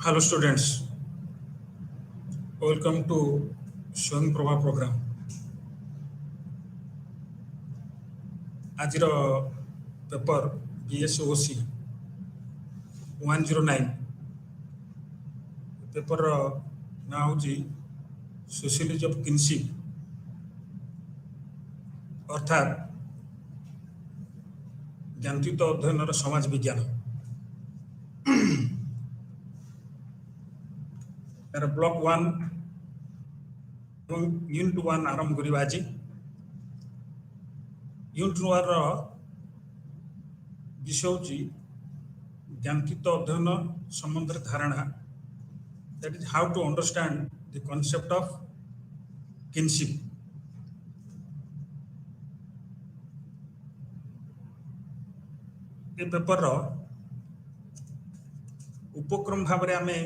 Hello students, welcome to Swayam Prabha program. ଆଜିର paper BSOC 109 ପେପରର ନାଁ ହେଉଛି ସୋସିଓଲୋଜି ଅଫ୍ କିନସିପ୍ ଅର୍ଥାତ୍ ଜ୍ଞାନତୃତ ଅଧ୍ୟୟନର ସମାଜ ବିଜ୍ଞାନ। ତାର ବ୍ଲକ୍ 1 ଏବଂ ୟୁନିଟ୍ 1 ଆରମ୍ଭ କରିବା ଆଜି। ୟୁନିଟ୍ 1 ର ବିଷୟ ହେଉଛି ଜ୍ଞାନତୃତ ଅଧ୍ୟୟନ ସମ୍ବନ୍ଧରେ ଧାରଣା, that is how to understand the concept of kinship. ଏ ପେପରର ଉପକ୍ରମ ଭାବରେ ଆମେ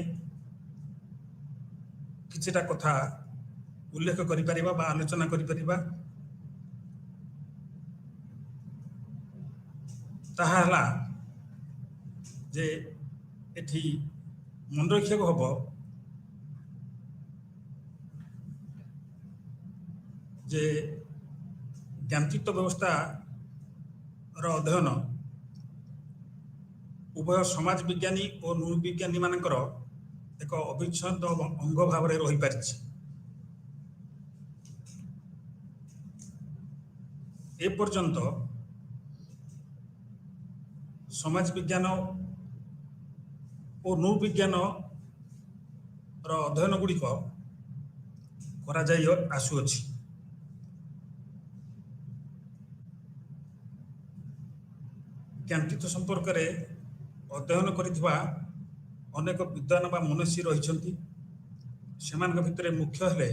କିଛିଟା କଥା ଉଲ୍ଲେଖ କରିପାରିବା ବା ଆଲୋଚନା କରିପାରିବା। ତାହା ହେଲା ଯେ ଏଠି ମନେ ରଖିବାକୁ ହେବ ଯେ ଜ୍ଞାନତୃତ ବ୍ୟବସ୍ଥାର ଅଧ୍ୟୟନ ଉଭୟ ସମାଜ ବିଜ୍ଞାନୀ ଓ ନୃବିଜ୍ଞାନୀ ମାନଙ୍କର ଏକ ଅବିଚ୍ଛେଦ୍ୟ ଅଙ୍ଗ ଭାବରେ ରହିପାରିଛି। ଏ ପର୍ଯ୍ୟନ୍ତ ସମାଜ ବିଜ୍ଞାନ ଓ ନୃବିଜ୍ଞାନର ଅଧ୍ୟୟନ ଗୁଡ଼ିକ କରାଯାଇ ଆସୁଅଛି। ଜ୍ଞାନତୃତ ସମ୍ପର୍କରେ ଅଧ୍ୟୟନ କରିଥିବା ଅନେକ ବିଦ୍ୱାନ ବା ମନୀଷୀ ରହିଛନ୍ତି। ସେମାନଙ୍କ ଭିତରେ ମୁଖ୍ୟ ହେଲେ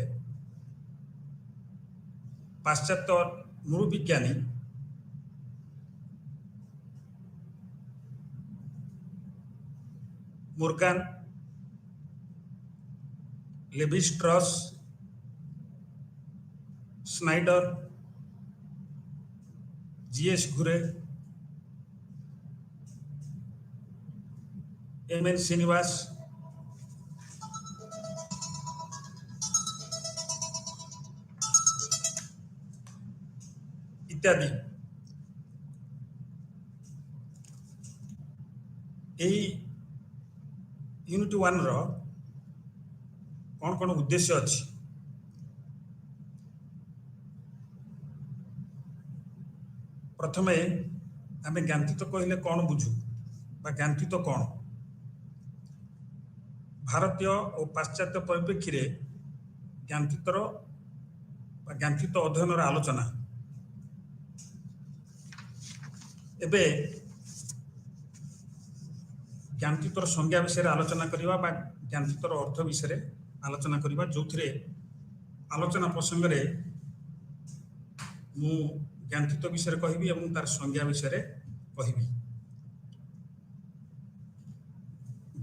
ପାଶ୍ଚାତ୍ୟ ନୃବିଜ୍ଞାନୀ Morgan, Levi Strauss, Schneider, GS Ghurye, MN Srinivas ଇତ୍ୟାଦି। ଏହି ୟୁନିଟ୍ 1 ର କ'ଣ କ'ଣ ଉଦ୍ଦେଶ୍ୟ ଅଛି? ପ୍ରଥମେ ଆମେ ଜ୍ଞାନତୃତ କହିଲେ କ'ଣ ବୁଝୁ ବା ଜ୍ଞାନତୃତ କ'ଣ? ଭାରତୀୟ ଓ ପାଶ୍ଚାତ୍ୟ ପରିପ୍ରେକ୍ଷୀରେ ଜ୍ଞାନତୃତର ବା ଜ୍ଞାନତୃତ ଅଧ୍ୟୟନର ଆଲୋଚନା। ଏବେ ଜ୍ଞାନତୃତର ସଂଜ୍ଞା ବିଷୟରେ ଆଲୋଚନା କରିବା ବା ଜ୍ଞାନତୃତର ଅର୍ଥ ବିଷୟରେ ଆଲୋଚନା କରିବା, ଯେଉଁଥିରେ ଆଲୋଚନା ପ୍ରସଙ୍ଗରେ ମୁଁ ଜ୍ଞାନତୃତ ବିଷୟରେ କହିବି ଏବଂ ତାର ସଂଜ୍ଞା ବିଷୟରେ କହିବି।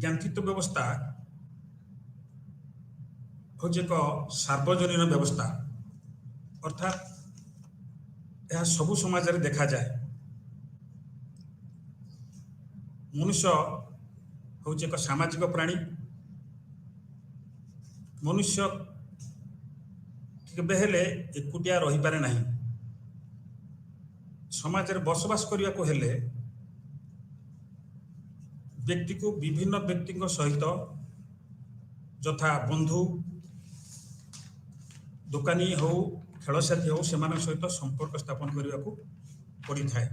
ଜ୍ଞାନତୃତ ବ୍ୟବସ୍ଥା ହେଉଛି ଏକ ସାର୍ବଜନୀନ ବ୍ୟବସ୍ଥା, ଅର୍ଥାତ୍ ଏହା ସବୁ ସମାଜରେ ଦେଖାଯାଏ। ମନୁଷ୍ୟ ହେଉଛି ଏକ ସାମାଜିକ ପ୍ରାଣୀ। ମନୁଷ୍ୟ କେବେ ହେଲେ ଏକୁଟିଆ ରହିପାରେ ନାହିଁ। ସମାଜରେ ବସବାସ କରିବାକୁ ହେଲେ ବ୍ୟକ୍ତିକୁ ବିଭିନ୍ନ ବ୍ୟକ୍ତିଙ୍କ ସହିତ ଯଥା ବନ୍ଧୁ, ଦୋକାନୀ ହେଉ, ଖେଳସାଥୀ ହେଉ, ସେମାନଙ୍କ ସହିତ ସମ୍ପର୍କ ସ୍ଥାପନ କରିବାକୁ ପଡ଼ିଥାଏ।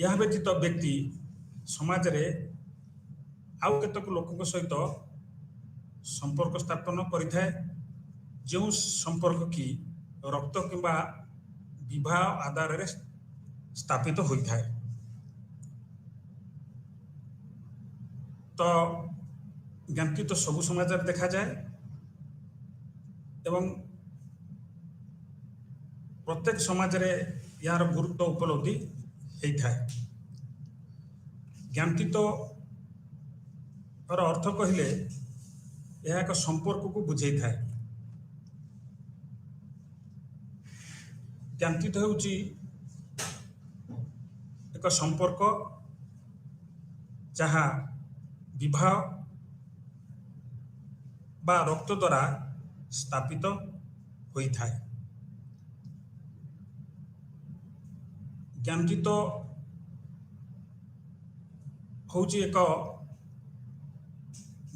ଏହା ବ୍ୟତୀତ ବ୍ୟକ୍ତି ସମାଜରେ ଆଉ କେତେକ ଲୋକଙ୍କ ସହିତ ସମ୍ପର୍କ ସ୍ଥାପନ କରିଥାଏ, ଯେଉଁ ସମ୍ପର୍କ କି ରକ୍ତ କିମ୍ବା ବିବାହ ଆଧାରରେ ସ୍ଥାପିତ ହୋଇଥାଏ। ତ ଜ୍ଞାନତୃତ ସବୁ ସମାଜରେ ଦେଖାଯାଏ ଏବଂ ପ୍ରତ୍ୟେକ ସମାଜରେ ଏହାର ଗୁରୁତ୍ୱ ଉପଲବ୍ଧି ହେଇଥାଏ। ଜ୍ଞାନତୃତର ଅର୍ଥ କହିଲେ ଏହା ଏକ ସମ୍ପର୍କକୁ ବୁଝେଇଥାଏ। ଜ୍ଞାନତୃତ ହେଉଛି ଏକ ସମ୍ପର୍କ ଯାହା विवाह बा रक्त द्वारा स्थापित होता है। ज्ञानचित्त हूँ एक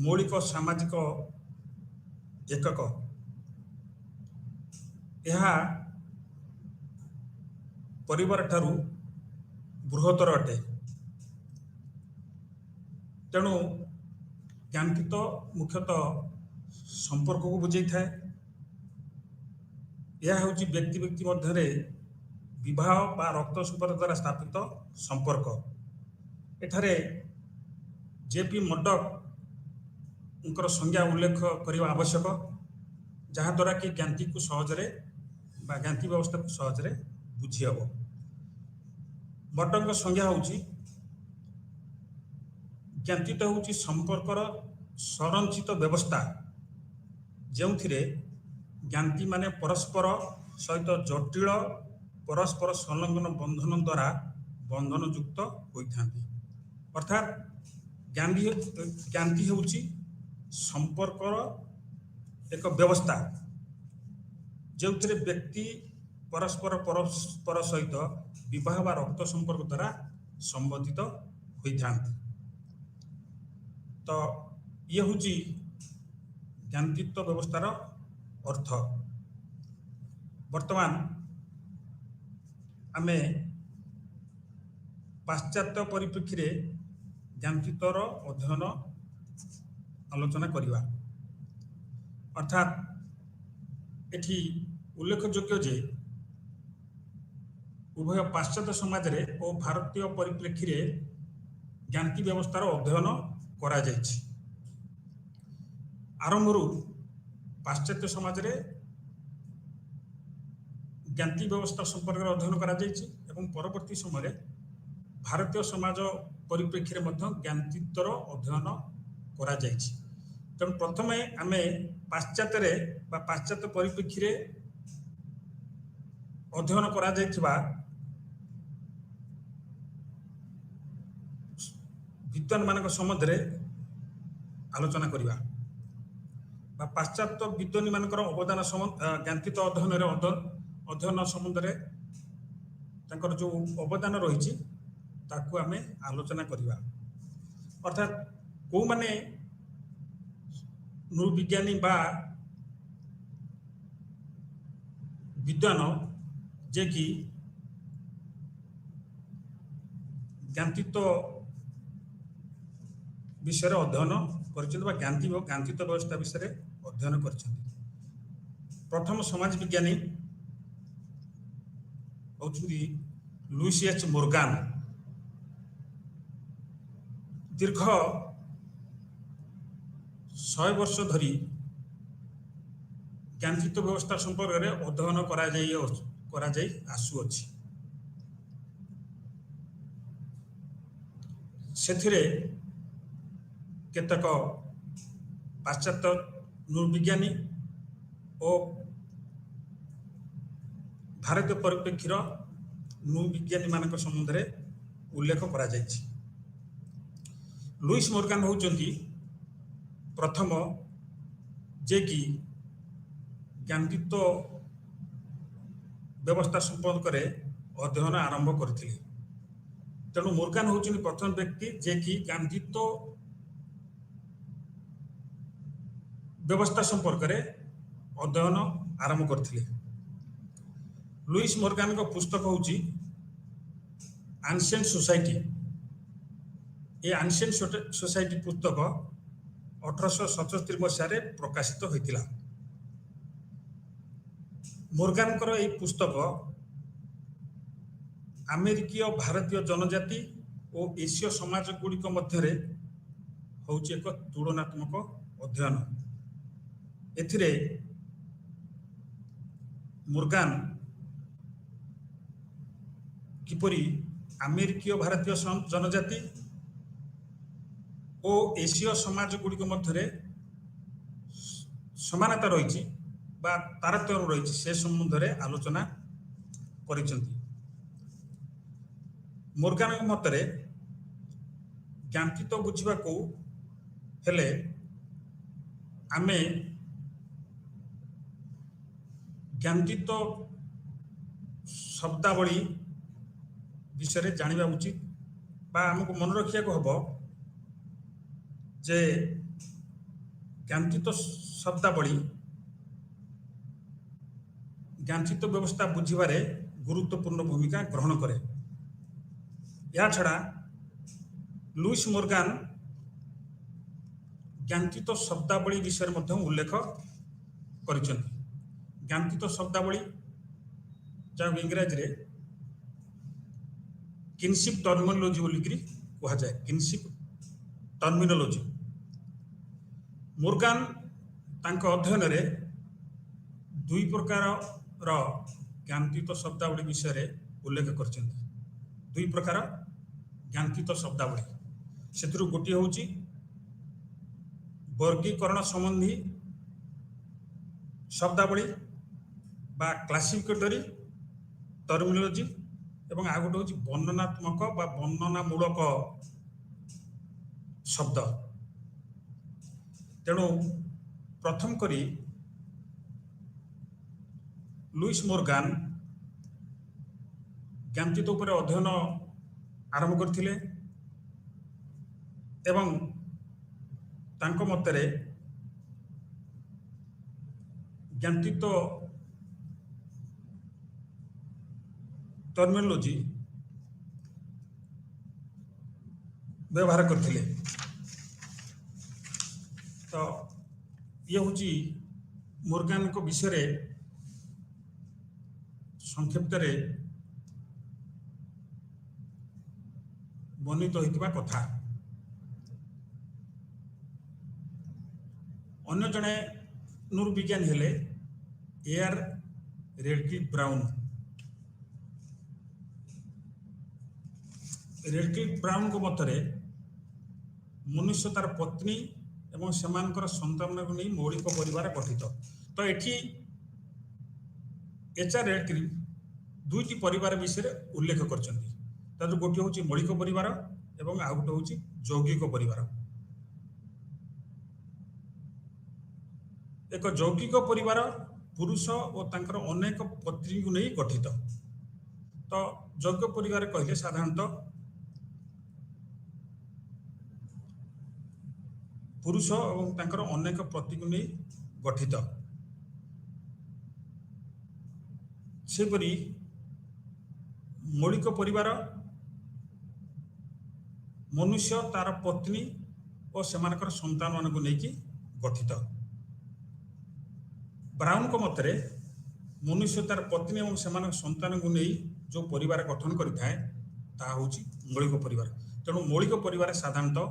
मौलिक सामाजिक एकक। यह परिवार ठारू बृहत्तर अटे। तेणु ज्ञानचित्त मुख्यतः संपर्क को बुझे था। यह हूँ व्यक्ति व्यक्ति मध्य विवाह बा रक्त संपर्क द्वारा स्थापित संपर्क। एठारे जेपी मर्डक उनकर संज्ञा उल्लेख करने आवश्यक, जहाद्वारा कि ज्ञानची को सहजरे बा ज्ञानची व्यवस्था को सहजरे बुझी हम। मर्डक संज्ञा हूँ ज्ञानचित्त हूँ संपर्कर संरचित व्यवस्था, जो ज्ञानची माने परस्पर सहित जटिल परस्पर संलग्न बंधन द्वारा बंधन युक्त होता। अर्थात ज्ञानची हूँ संपर्कर एक व्यवस्था, जो व्यक्ति परस्पर परस्पर सहित विवाह व रक्त संपर्क द्वारा संबंधित होता। तो ये हूँ ज्ञानचित्त व्यवस्थार अर्थ। वर्तमान आमे पाश्चात्य परिप्रेक्षी ज्ञानचित्तर अध्ययन आलोचना करिवा। अर्थात एठी उल्लेखयोग्य जे उभय पाश्चात्य समाज रे और भारतीय परिप्रेक्षी रे ज्ञानची व्यवस्थार अध्ययन करा जायछि। आरंभरू पाश्चात्य समाज रे ज्ञानची व्यवस्था संपर्क अध्ययन करा जायछि एवं परवर्ती समय भारतीय समाज परिप्रेक्षी रे मध्य ज्ञानचित्तर अध्ययन करा जायछि। तेणु प्रथमे आमे पाश्चात्य रे बा पाश्चात्य परिप्रेक्षी रे अध्ययन करा जायथिबा विद्वान मानक संबंध रे आलोचना करिवा। बा पाश्चात्य विद्वानी मानकर अवदान ज्ञानचित्त अध्ययन रे अध्ययन संबंध रे तांकर जो अवदान रही ताकू आमे आलोचना करिवा। अर्थात को माने नृविज्ञानी बा विद्वान जे कि ज्ञानचित्त विषय अध्ययन कर ज्ञानचित्त व्यवस्था विषय अध्ययन कर। प्रथम समाज विज्ञानी होउछुरी लुईस एच मोर्गान। दीर्घ 100 वर्ष धरी ज्ञानचित्त व्यवस्था संपर्क में अध्ययन करा जाई आसुअछि। सेथिरे केतक पाश्चात्य नृविज्ञानी और भारतीय परिप्रेक्षीर नृविज्ञानी मानक संबंध में उल्लेख करा जायछि। लुईस मोर्गान होउचंती प्रथम जे कि ज्ञानचित्त व्यवस्था संपर्क में अध्ययन आरंभ करथिले। तेणु मोर्गान होउचंती प्रथम व्यक्ति जे कि ज्ञानचित्त व्यवस्था संपर्क में अध्ययन आरंभ करथिले। लुईस मोर्गान को पुस्तक होउची एंशिएंट सोसाइटी। ये एंशिएंट सोसाइटी पुस्तक 1877 मसीह प्रकाशित होइतिला। मोर्गान कर ए पुस्तक अमेरिकीय भारतीय जनजाति और एशिय समाज गुड़िक मध्य होउची एक तुलनात्मक अध्ययन। एथिरे मोर्गान किपरि अमेरिकीय भारतीय जनजाति और एशिय समाज गुड़िक मध्य समानता रही बा तारतम्य रही से संबंध में आलोचना करिसेंती। मोर्गान मतरे ज्ञानचित्त बुझा को हेले आमे ज्ञानतीत शब्दावली विषय जानिबा उचित बा हमको मन रखिया को हबो जे ज्ञानतीत शब्दावली ज्ञानतीत व्यवस्था बुझिबारे गुरुत्वपूर्ण भूमिका ग्रहण करे। या छड़ा लुइस मोर्गान ज्ञानतीत शब्दावली विषय मध्य उल्लेख करिसेंति। ज्ञानतीत शब्दावली जहाँ इंग्रजी रे किनशिप टर्मिनोलॉजी बोलिकी कहा जाए। किनशिप टर्मिनोलॉजी मोर्गान तांको अध्ययन रे दुई प्रकार रो ज्ञानतीत शब्दावली विषय रे उल्लेख करछन्ति। दुई प्रकार ज्ञानतीत शब्दावली सेतरु गोटी होउची वर्गीकरण संबंधी शब्दावली बा क्लासिफिकेटरी टर्मिनोलॉजी एवं आ गोटे होउची वर्णनात्मक बा वर्णनामूलक शब्द। तेणु प्रथम करी लुइस मोर्गान ज्ञानतीत उपरे अध्ययन आरंभ करथिले एवं तांको मतरे ज्ञानतीत टर्मिनोलॉजी व्यवहार करथिले। तो ये होची मोर्गान को विषय रे संक्षिप्त रे वर्णित होइतिबा कथा। अन्य जने नूरविज्ञान हेले A R Radcliffe Brown. Radcliffe Brown को मतरे मनुष्य तार पत्नी एवं सेमानकर संतान को नहीं मौलिक परिवार गठित। तो एठी एचआर रेडक्लिफ दुईटी परिवार विषय उल्लेख करछन्ति। तार गोटे होची मौलिक परिवार एवं आ गोटे होची यौगिक परिवार। एक यौगिक परिवार पुरुष और तांकर अनेक पत्नी को नहीं गठित। तो यौगिक परिवार कहले साधारणतः पुरुष और तांकर अनेक पत्नी को नहीं गठित। सेपरी मौलिक परिवार मनुष्य तार पत्नी और सेमानकर संतान मान को लेकिन गठित। ब्राउन को मतरे मनुष्य तार पत्नी और सेमानक संतान को नहीं जो परिवार गठन करिथाए ता होची मौलिक परिवार। तेणु मौलिक परिवार साधारणतः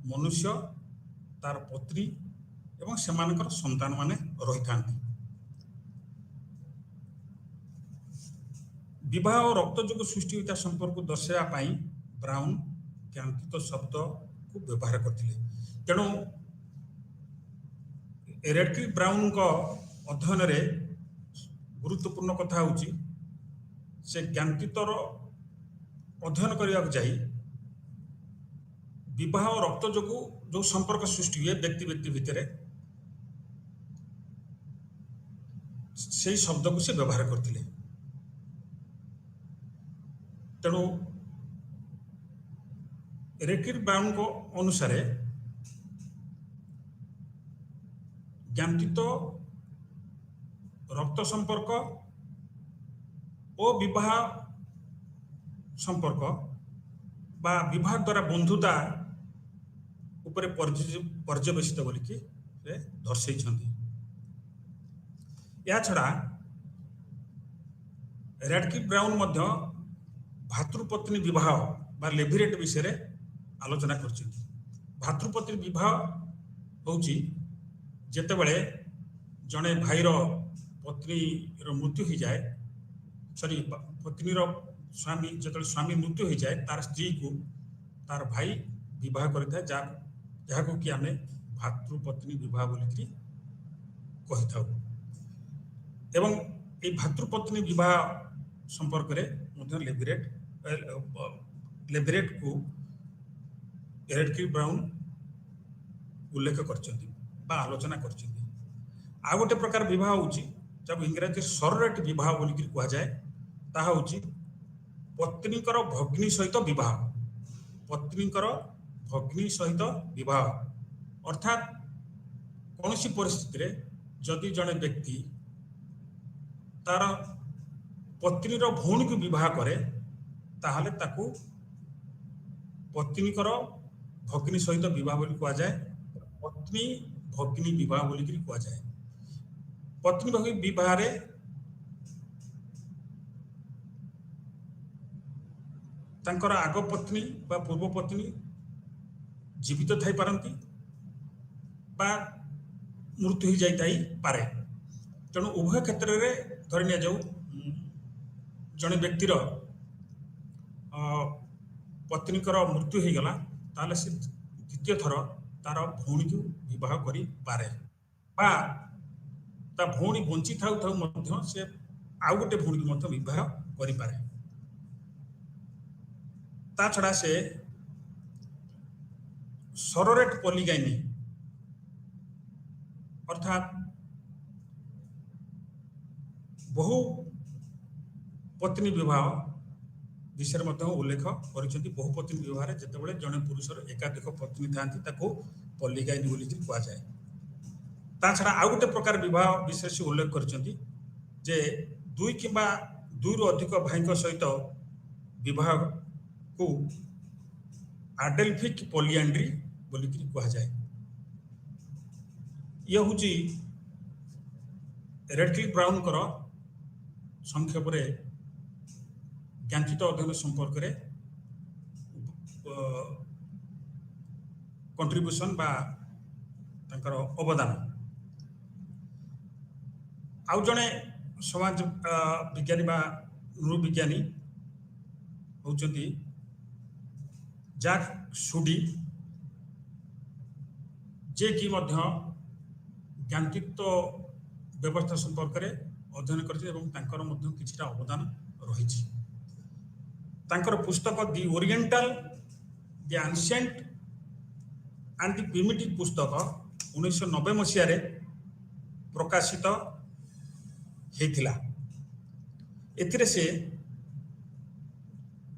मनुष्य तार पत्नी एवं सेमानकर संतान माने रही थांती। विवाह और रक्तजोग सृष्टि होता संपर्क को दर्शाया पाई ब्राउन ज्ञानतीत शब्द को व्यवहार करथिले। तेणु रेडक्लिफ ब्राउन को अध्ययन रे गुरुत्वपूर्ण कथा होची से ज्ञानतीतर अध्ययन करने जाई विवाह और रक्तजोग जो संपर्क सृष्टि हुए व्यक्ति व्यक्ति भितर से शब्द को से व्यवहार करथिले। तेणु रेडक्लिफ ब्राउन को अनुसार ज्ञानतीत रक्त संपर्क और विवाह संपर्क बा विवाह द्वारा बंधुता उपरे पर्यवेसित बोलिकी दर्शाई। या छड़ा रेडक्लिफ ब्राउन मध्य भातृपत्नी विवाह बा लेभिरेट विषय रे आलोचना करछन्ति। भातृपत्नी विवाह होउची जेतेबेले जने भाईर पत्नी रो मृत्यु हो जाए सॉरी पत्नी रो स्वामी जेतेबेले स्वामी मृत्यु हो जाए तार स्त्री को तार भाई विवाह करता जहाँ को कि आमे भातृपत्नी विवाह बोलिकी कहि थाउ। एवं ए भातृपत्नी विवाह संपर्क रे मध्य लेभिरेट को रेडक्लिफ ब्राउन उल्लेख कर आलोचना कर। आ गोटे प्रकार विवाह होची जब इंग्रजी सरोरेट विवाह बोलिक कह जाए ताहा होची पत्नीकर भग्नी सहित विवाह। पत्नीकर भग्नी सहित विवाह अर्थात कौन सी परिस्थिति रे जदि जड़े व्यक्ति तार पत्नीर भौणी को विवाह करे ताहले ताकू पत्नीकर भग्नी सहित विवाह बोली कह जाए। पत्नी भग्नी विवाह बोली कह जाए। पत्नी भग्नी विवाह रे तांकर आग पत्नी बा पूर्व पत्नी जीवित थाई पारंती बा मृत्यु हो जाई पारे। तेणु उभय क्षेत्र में धरि नि जाऊ जड़े व्यक्तिर पत्नीकर मृत्यु हो गला ताले से द्वितीय थर तार भौणी को विवाह करि पारे बा ता भौणी बंची थाउ थाउ मध्य से आउ गोटे भौणी को मध्य विवाह करि पारे। ता छड़ा से सरोरेट पॉलीगैमी अर्थात बहु पत्नी विवाह विषय उल्लेख कर। बहु पत्नी विवाह जिते जड़े पुरुषर एकाधिक पत्नी था पॉलीगैमी बोली कह जाए। ता छड़ा आउ गोटे प्रकार विवाह विषय से उल्लेख कर दुई किंबा दुई अधिक भाई सहित विवाह को आडेल्फिक पॉलीएंड्री बोली कह जाए। यह हूँ रेडक्लिफ ब्राउन कर संक्षेप ज्ञानचित अध्ययन संपर्क में कंट्रीब्यूशन बा तांकर अवदान। आउ जड़े समाज विज्ञानी बा नृविज्ञानी होउचंती जैक सुडी जे कि मध्य ज्ञानचित्त व्यवस्था संपर्क में अध्ययन कर किछिटा अवदान रही। तांकर पुस्तक the oriental the ancient and the primitive पुस्तक 1990 मसीह प्रकाशित होता। एथिरे से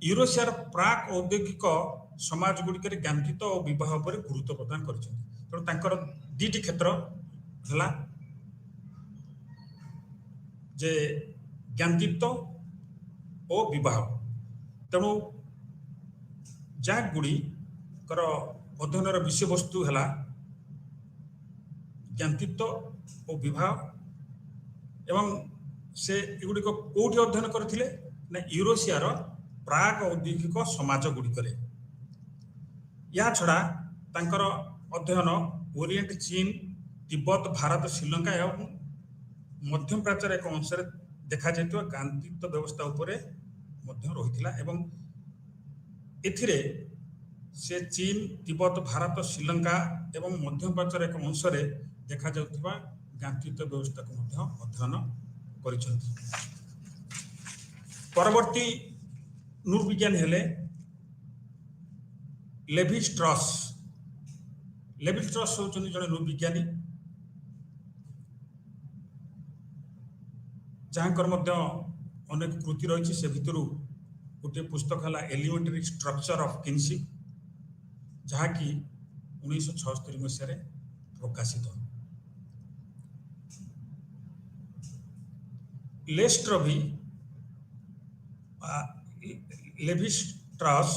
यूरोसियार प्राक औद्योगिक समाज गुड़िक ज्ञानचित्त और विवाह पर गुरुत्व प्रदान कर। तेणु तांकर दुईटी क्षेत्र है जे ज्ञानचित्त और विवाह। तेणु जैक गुड़िकर अध्ययन विषय वस्तु है ज्ञानचित्त और विवाह एवं से एगुड़िक कौटी अध्ययन करथिले ना यूरोसियार प्राक औद्योगिक समाज गुड़िक। या छड़ा तांकर अध्ययन ओरिएंट चीन तिब्बत भारत श्रीलंका एवं मध्य प्राच्यर एक अंश देखा जाइतवा ज्ञानचित्त व्यवस्था उपरे मध्य रहिथिला एवं एथिरे से चीन तिब्बत भारत श्रीलंका एवं मध्य प्राच्यर एक अंश देखा जाउतवा ज्ञानचित्त व्यवस्था को मध्य अध्ययन करिसथि। परवर्ती नृविज्ञान हेले लेवी स्ट्रॉस। लेवी स्ट्रॉस होउचंती जने नृविज्ञानी जहाँकर मध्य अनेक कृति रही। से भितर गोटे पुस्तक है एलिमेंटरी स्ट्रक्चर ऑफ किनशिप जहाँकि 1976 मसीह प्रकाशित। लेस्ट्रवी लेवी स्ट्रॉस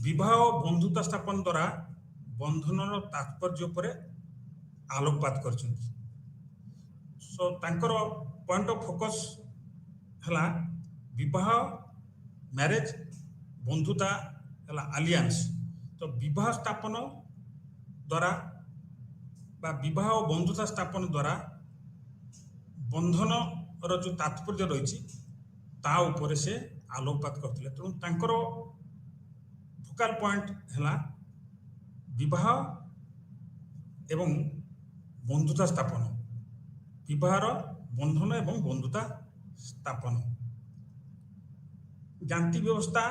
विवाह और बंधुता स्थापन द्वारा बंधन तात्पर्य पर आलोकपात कर। सो तांकर पॉइंट ऑफ फोकस है विवाह मैरिज बंधुता है आलियान्स। तो विवाह स्थापन द्वारा बा विवाह और बंधुता स्थापन द्वारा बंधन रो जो तात्पर्य रही ता ऊपर से आलोकपात करते। तेणु तांकर फोकाल पॉइंट है विवाह एवं बंधुता स्थापन विवाहर बंधन एवं बंधुता स्थापन ज्ञाति व्यवस्था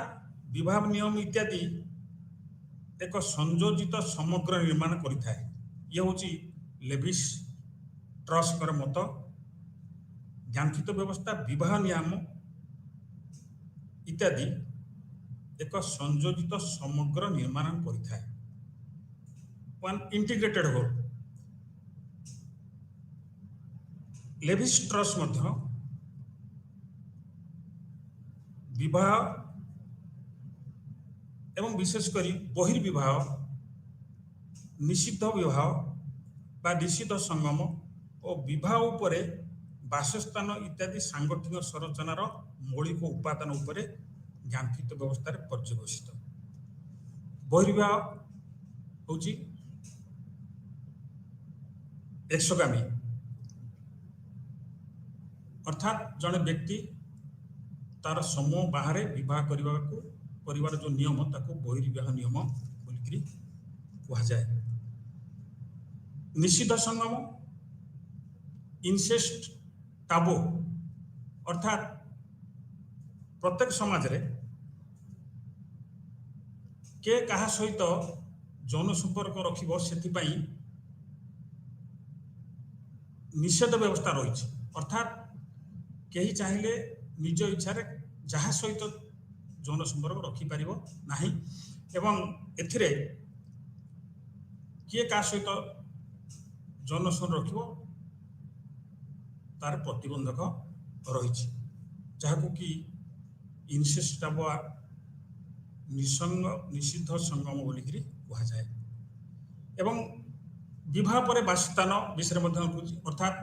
विवाह नियम इत्यादि ଏକ ସଂଯୋଜିତ ସମଗ୍ର ନିର୍ମାଣ କରିଥାଏ। ଇଏ ହେଉଛି ଲେଭିସ୍ ଟ୍ରସ୍ଙ୍କର ମତ। ଜ୍ଞାନଚିତ ବ୍ୟବସ୍ଥା ବିବାହ ନିୟମ ଇତ୍ୟାଦି ଏକ ସଂଯୋଜିତ ସମଗ୍ର ନିର୍ମାଣ କରିଥାଏ। One integrated whole. Levi Strauss ମଧ୍ୟ ବିବାହ ଏବଂ ବିଶେଷ କରି ବହିର୍ବିବାହ, ନିଷିଦ୍ଧ ବିବାହ ବା ନିଷିଦ୍ଧ ସଙ୍ଗମ ଓ ବିବାହ ଉପରେ ବାସସ୍ଥାନ ଇତ୍ୟାଦି ସାଂଗଠନିକ ସଂରଚନାର ମୌଳିକ ଉପାଦାନ ଉପରେ ଜ୍ଞାନଚିତ ବ୍ୟବସ୍ଥାରେ ପର୍ଯ୍ୟବେସିତ। ବହିର୍ବିବାହ ହେଉଛି ଏକ୍ସୋଗାମୀ, ଅର୍ଥାତ୍ ଜଣେ ବ୍ୟକ୍ତି ତାର ସମୂହ ବାହାରେ ବିବାହ କରିବାର ଯେଉଁ ନିୟମ ତାକୁ ବହିର୍ବିବାହ ନିୟମ ବୋଲିକିରି କୁହାଯାଏ। ନିଷିଦ୍ଧ ସଙ୍ଗମ, ଇନସେଷ୍ଟ ଟାବୁ, ଅର୍ଥାତ୍ ପ୍ରତ୍ୟେକ ସମାଜରେ କେ କାହା ସହିତ ଯୌନ ସମ୍ପର୍କ ରଖିବ ସେଥିପାଇଁ ନିଷେଧ ବ୍ୟବସ୍ଥା ରହିଛି। ଅର୍ଥାତ୍ କେହି ଚାହିଁଲେ ନିଜ ଇଚ୍ଛାରେ ଯାହା ସହିତ ଯୌନ ସମ୍ପର୍କ ରଖିପାରିବ ନାହିଁ ଏବଂ ଏଥିରେ କିଏ କାହା ସହିତ ଯୌନ ସମ୍ପର୍କ ରଖିବ ତାର ପ୍ରତିବନ୍ଧକ ରହିଛି, ଯାହାକୁ କି ଇନସେଷ୍ଟ ଟାବୁ ନିଷିଦ୍ଧ ସଙ୍ଗମ ବୋଲିକିରି କୁହାଯାଏ। ଏବଂ ବିବାହ ପରେ ବାସସ୍ଥାନ ବିଷୟରେ ମଧ୍ୟ କହୁଛି। ଅର୍ଥାତ୍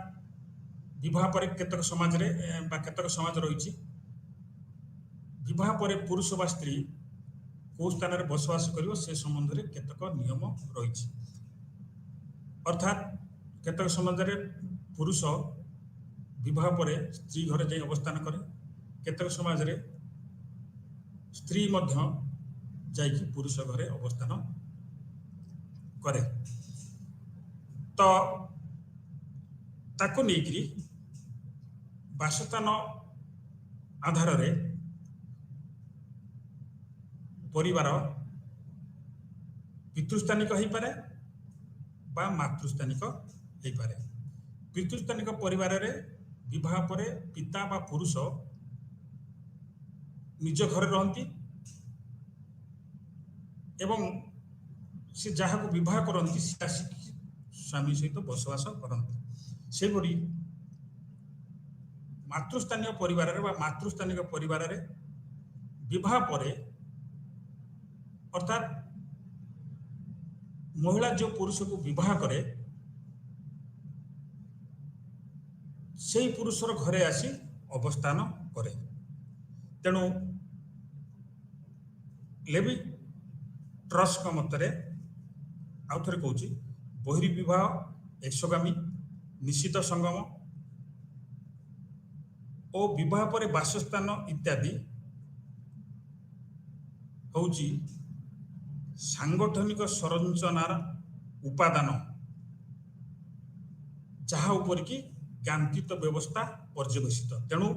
ବିବାହ ପରେ କେତେକ ସମାଜରେ ବା କେତେକ ସମାଜ ରହିଛି ବିବାହ ପରେ ପୁରୁଷ ବା ସ୍ତ୍ରୀ କେଉଁ ସ୍ଥାନରେ ବସବାସ କରିବ ସେ ସମ୍ବନ୍ଧରେ କେତେକ ନିୟମ ରହିଛି। ଅର୍ଥାତ୍ କେତେକ ସମାଜରେ ପୁରୁଷ ବିବାହ ପରେ ସ୍ତ୍ରୀ ଘରେ ଯାଇ ଅବସ୍ଥାନ କରେ, କେତେକ ସମାଜରେ ସ୍ତ୍ରୀ ମଧ୍ୟ ଯାଇକି ପୁରୁଷ ଘରେ ଅବସ୍ଥାନ କରେ। ତ ତାକୁ ନେଇକରି ବାସସ୍ଥାନ ଆଧାରରେ ପରିବାର ପିତୃସ୍ଥାନିକ ହେଇପାରେ ବା ମାତୃସ୍ଥାନିକ ହେଇପାରେ। ପିତୃସ୍ଥାନିକ ପରିବାରରେ ବିବାହ ପରେ ପିତା ବା ପୁରୁଷ ନିଜ ଘରେ ରହନ୍ତି ଏବଂ ସେ ଯାହାକୁ ବିବାହ କରନ୍ତି ସେ ଆସିକି ସ୍ୱାମୀ ସହିତ ବସବାସ କରନ୍ତି। ସେହିପରି ମାତୃସ୍ଥାନୀୟ ପରିବାରରେ ବା ମାତୃସ୍ଥାନିକ ପରିବାରରେ ବିବାହ ପରେ ଅର୍ଥାତ୍ ମହିଳା ଯେଉଁ ପୁରୁଷକୁ ବିବାହ କରେ ସେହି ପୁରୁଷର ଘରେ ଆସି ଅବସ୍ଥାନ କରେ। ତେଣୁ ଲେଭି ଟ୍ରସ୍ଙ୍କ ମତରେ ଆଉ ଥରେ କହୁଛି, ବହିର୍ବିବାହ, ଏକ୍ସୋଗାମୀ, ନିଷିଦ୍ଧ ସଙ୍ଗମ ଓ ବିବାହ ପରେ ବାସସ୍ଥାନ ଇତ୍ୟାଦି ହେଉଛି ସାଂଗଠନିକ ସଂରଚନାର ଉପାଦାନ ଯାହା ଉପରେ କି ଜ୍ଞାନଚିତ ବ୍ୟବସ୍ଥା ପର୍ଯ୍ୟବେସିତ। ତେଣୁ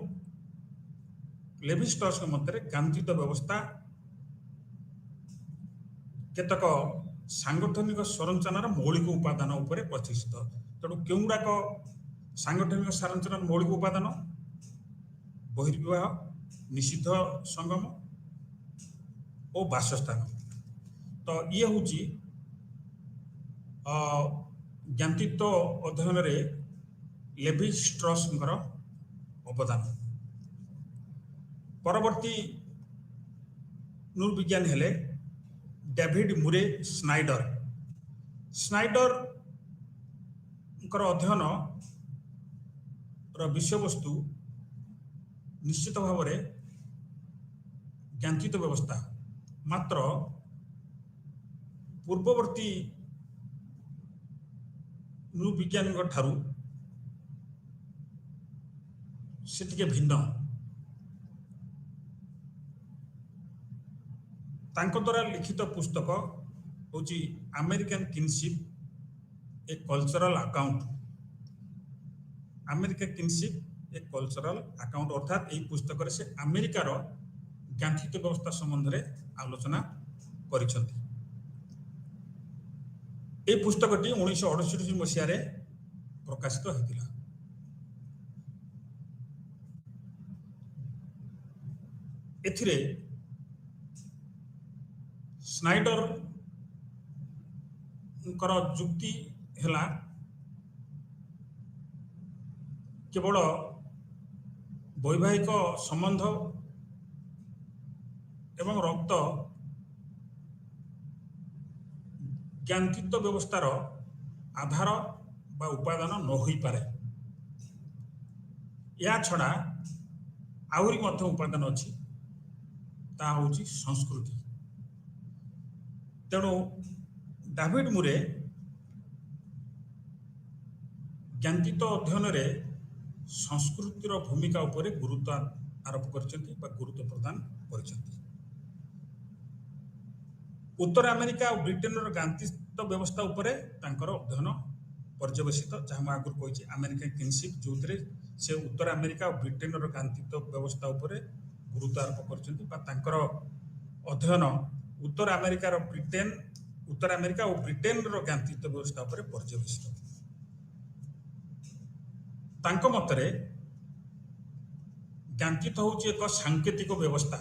ଲେଭି ଟ୍ରସ୍ଙ୍କ ମତରେ ଜ୍ଞାନଚିତ ବ୍ୟବସ୍ଥା କେତେକ ସାଂଗଠନିକ ସଂରଚନାର ମୌଳିକ ଉପାଦାନ ଉପରେ ପ୍ରତିଷ୍ଠିତ। ତେଣୁ କେଉଁଗୁଡ଼ାକ ସାଂଗଠନିକ ସଂରଚନାର ମୌଳିକ ଉପାଦାନ? ବହିର୍ବିବାହ, ନିଷିଦ୍ଧ ସଙ୍ଗମ ଓ ବାସସ୍ଥାନ। ତ ଇଏ ହେଉଛି ଜ୍ଞାନଚିତ ଅଧ୍ୟୟନରେ ଲେଭି ଟ୍ରସ୍ଙ୍କର ଅବଦାନ। ପରବର୍ତ୍ତୀ ନୃବିଜ୍ଞାନୀ ହେଲେ ଡେଭିଡ୍ ମୁରେ ସ୍ନାଇଡର। ସ୍ନାଇଡରଙ୍କର ଅଧ୍ୟୟନର ବିଷୟବସ୍ତୁ ନିଶ୍ଚିତ ଭାବରେ ଜ୍ଞାନଚିତ ବ୍ୟବସ୍ଥା, ମାତ୍ର ପୂର୍ବବର୍ତ୍ତୀ ନୃବିଜ୍ଞାନୀଙ୍କ ଠାରୁ ସେ ଟିକେ ଭିନ୍ନ। ତାଙ୍କ ଦ୍ୱାରା ଲିଖିତ ପୁସ୍ତକ ହେଉଛି ଆମେରିକାନ୍ କିନସିପ୍ ଏ କଲଚରାଲ ଆକାଉଣ୍ଟ। ଆମେରିକା କିନସିପ୍ ଏ କଲଚରାଲ ଆକାଉଣ୍ଟ ଅର୍ଥାତ୍ ଏହି ପୁସ୍ତକରେ ସେ ଆମେରିକାର ଜ୍ଞାନଚିତ ବ୍ୟବସ୍ଥା ସମ୍ବନ୍ଧରେ ଆଲୋଚନା କରିଛନ୍ତି। এই পুস্তকটি 1968 মସିହାରେ ପ୍ରକାଶିତ ହୋଇଥିଲା। ଏଥିରେ ସ୍ନାଇଡରଙ୍କର ଯୁକ୍ତି ହେଲା କେବଳ ବୈବାହିକ ସମ୍ବନ୍ଧ ଏବଂ ରକ୍ତ ଜ୍ଞାନତୀତ ବ୍ୟବସ୍ଥାର ଆଧାର ବା ଉପାଦାନ ନ ହୋଇପାରେ। ଏହା ଛଡ଼ା ଆହୁରି ମଧ୍ୟ ଉପାଦାନ ଅଛି, ତାହା ହେଉଛି ସଂସ୍କୃତି। ତେଣୁ ଡାଭିଡ୍ ମୁରେ ଜ୍ଞାନତୀତ ଅଧ୍ୟୟନରେ ସଂସ୍କୃତିର ଭୂମିକା ଉପରେ ଗୁରୁତ୍ୱ ଆରୋପ କରିଛନ୍ତି ବା ଗୁରୁତ୍ୱ ପ୍ରଦାନ କରିଛନ୍ତି। ଉତ୍ତର ଆମେରିକା ଓ ବ୍ରିଟେନର ଜ୍ଞାନତୀତ ବ୍ୟବସ୍ଥା ଉପରେ ତାଙ୍କର ଅଧ୍ୟୟନ ପର୍ଯ୍ୟବେସିତ, ଯାହା ମୁଁ ଆଗରୁ କହିଛି ଆମେରିକାନ୍ କିନସିପ୍, ଯେଉଁଥିରେ ସେ ଉତ୍ତର ଆମେରିକା ଓ ବ୍ରିଟେନର ଜ୍ଞାନତୀତ ବ୍ୟବସ୍ଥା ଉପରେ ଗୁରୁତ୍ୱ ଆରୋପ କରିଛନ୍ତି ବା ତାଙ୍କର ଅଧ୍ୟୟନ ଉତ୍ତର ଆମେରିକା ଓ ବ୍ରିଟେନର ଜ୍ଞାନତୀତ ବ୍ୟବସ୍ଥା ଉପରେ ପର୍ଯ୍ୟବେସିତ। ତାଙ୍କ ମତରେ ଜ୍ଞାନତୀତ ହେଉଛି ଏକ ସାଙ୍କେତିକ ବ୍ୟବସ୍ଥା,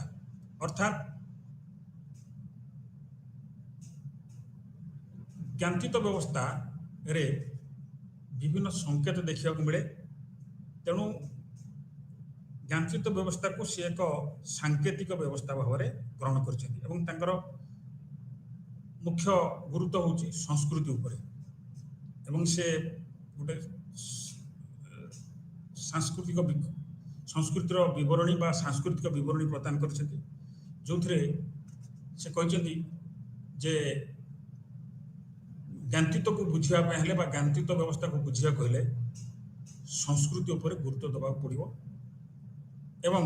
ଅର୍ଥାତ୍ ଜ୍ଞାନତୀତ ବ୍ୟବସ୍ଥାରେ ବିଭିନ୍ନ ସଂକେତ ଦେଖିବାକୁ ମିଳେ। ତେଣୁ ଜ୍ଞାନତୀତ ବ୍ୟବସ୍ଥାକୁ ସେ ଏକ ସାଙ୍କେତିକ ବ୍ୟବସ୍ଥା ଭାବରେ ଗ୍ରହଣ କରିଛନ୍ତି ଏବଂ ତାଙ୍କର ମୁଖ୍ୟ ଗୁରୁତ୍ୱ ହେଉଛି ସଂସ୍କୃତି ଉପରେ ଏବଂ ସେ ଗୋଟେ ସଂସ୍କୃତିର ବିବରଣୀ ବା ସାଂସ୍କୃତିକ ବିବରଣୀ ପ୍ରଦାନ କରିଛନ୍ତି, ଯେଉଁଥିରେ ସେ କହିଛନ୍ତି ଯେ ଜ୍ଞାନତୀତକୁ ବୁଝିବା ପାଇଁ ହେଲେ ବା ଜ୍ଞାନତୀତ ବ୍ୟବସ୍ଥାକୁ ବୁଝିବାକୁ ହେଲେ ସଂସ୍କୃତି ଉପରେ ଗୁରୁତ୍ୱ ଦେବାକୁ ପଡ଼ିବ ଏବଂ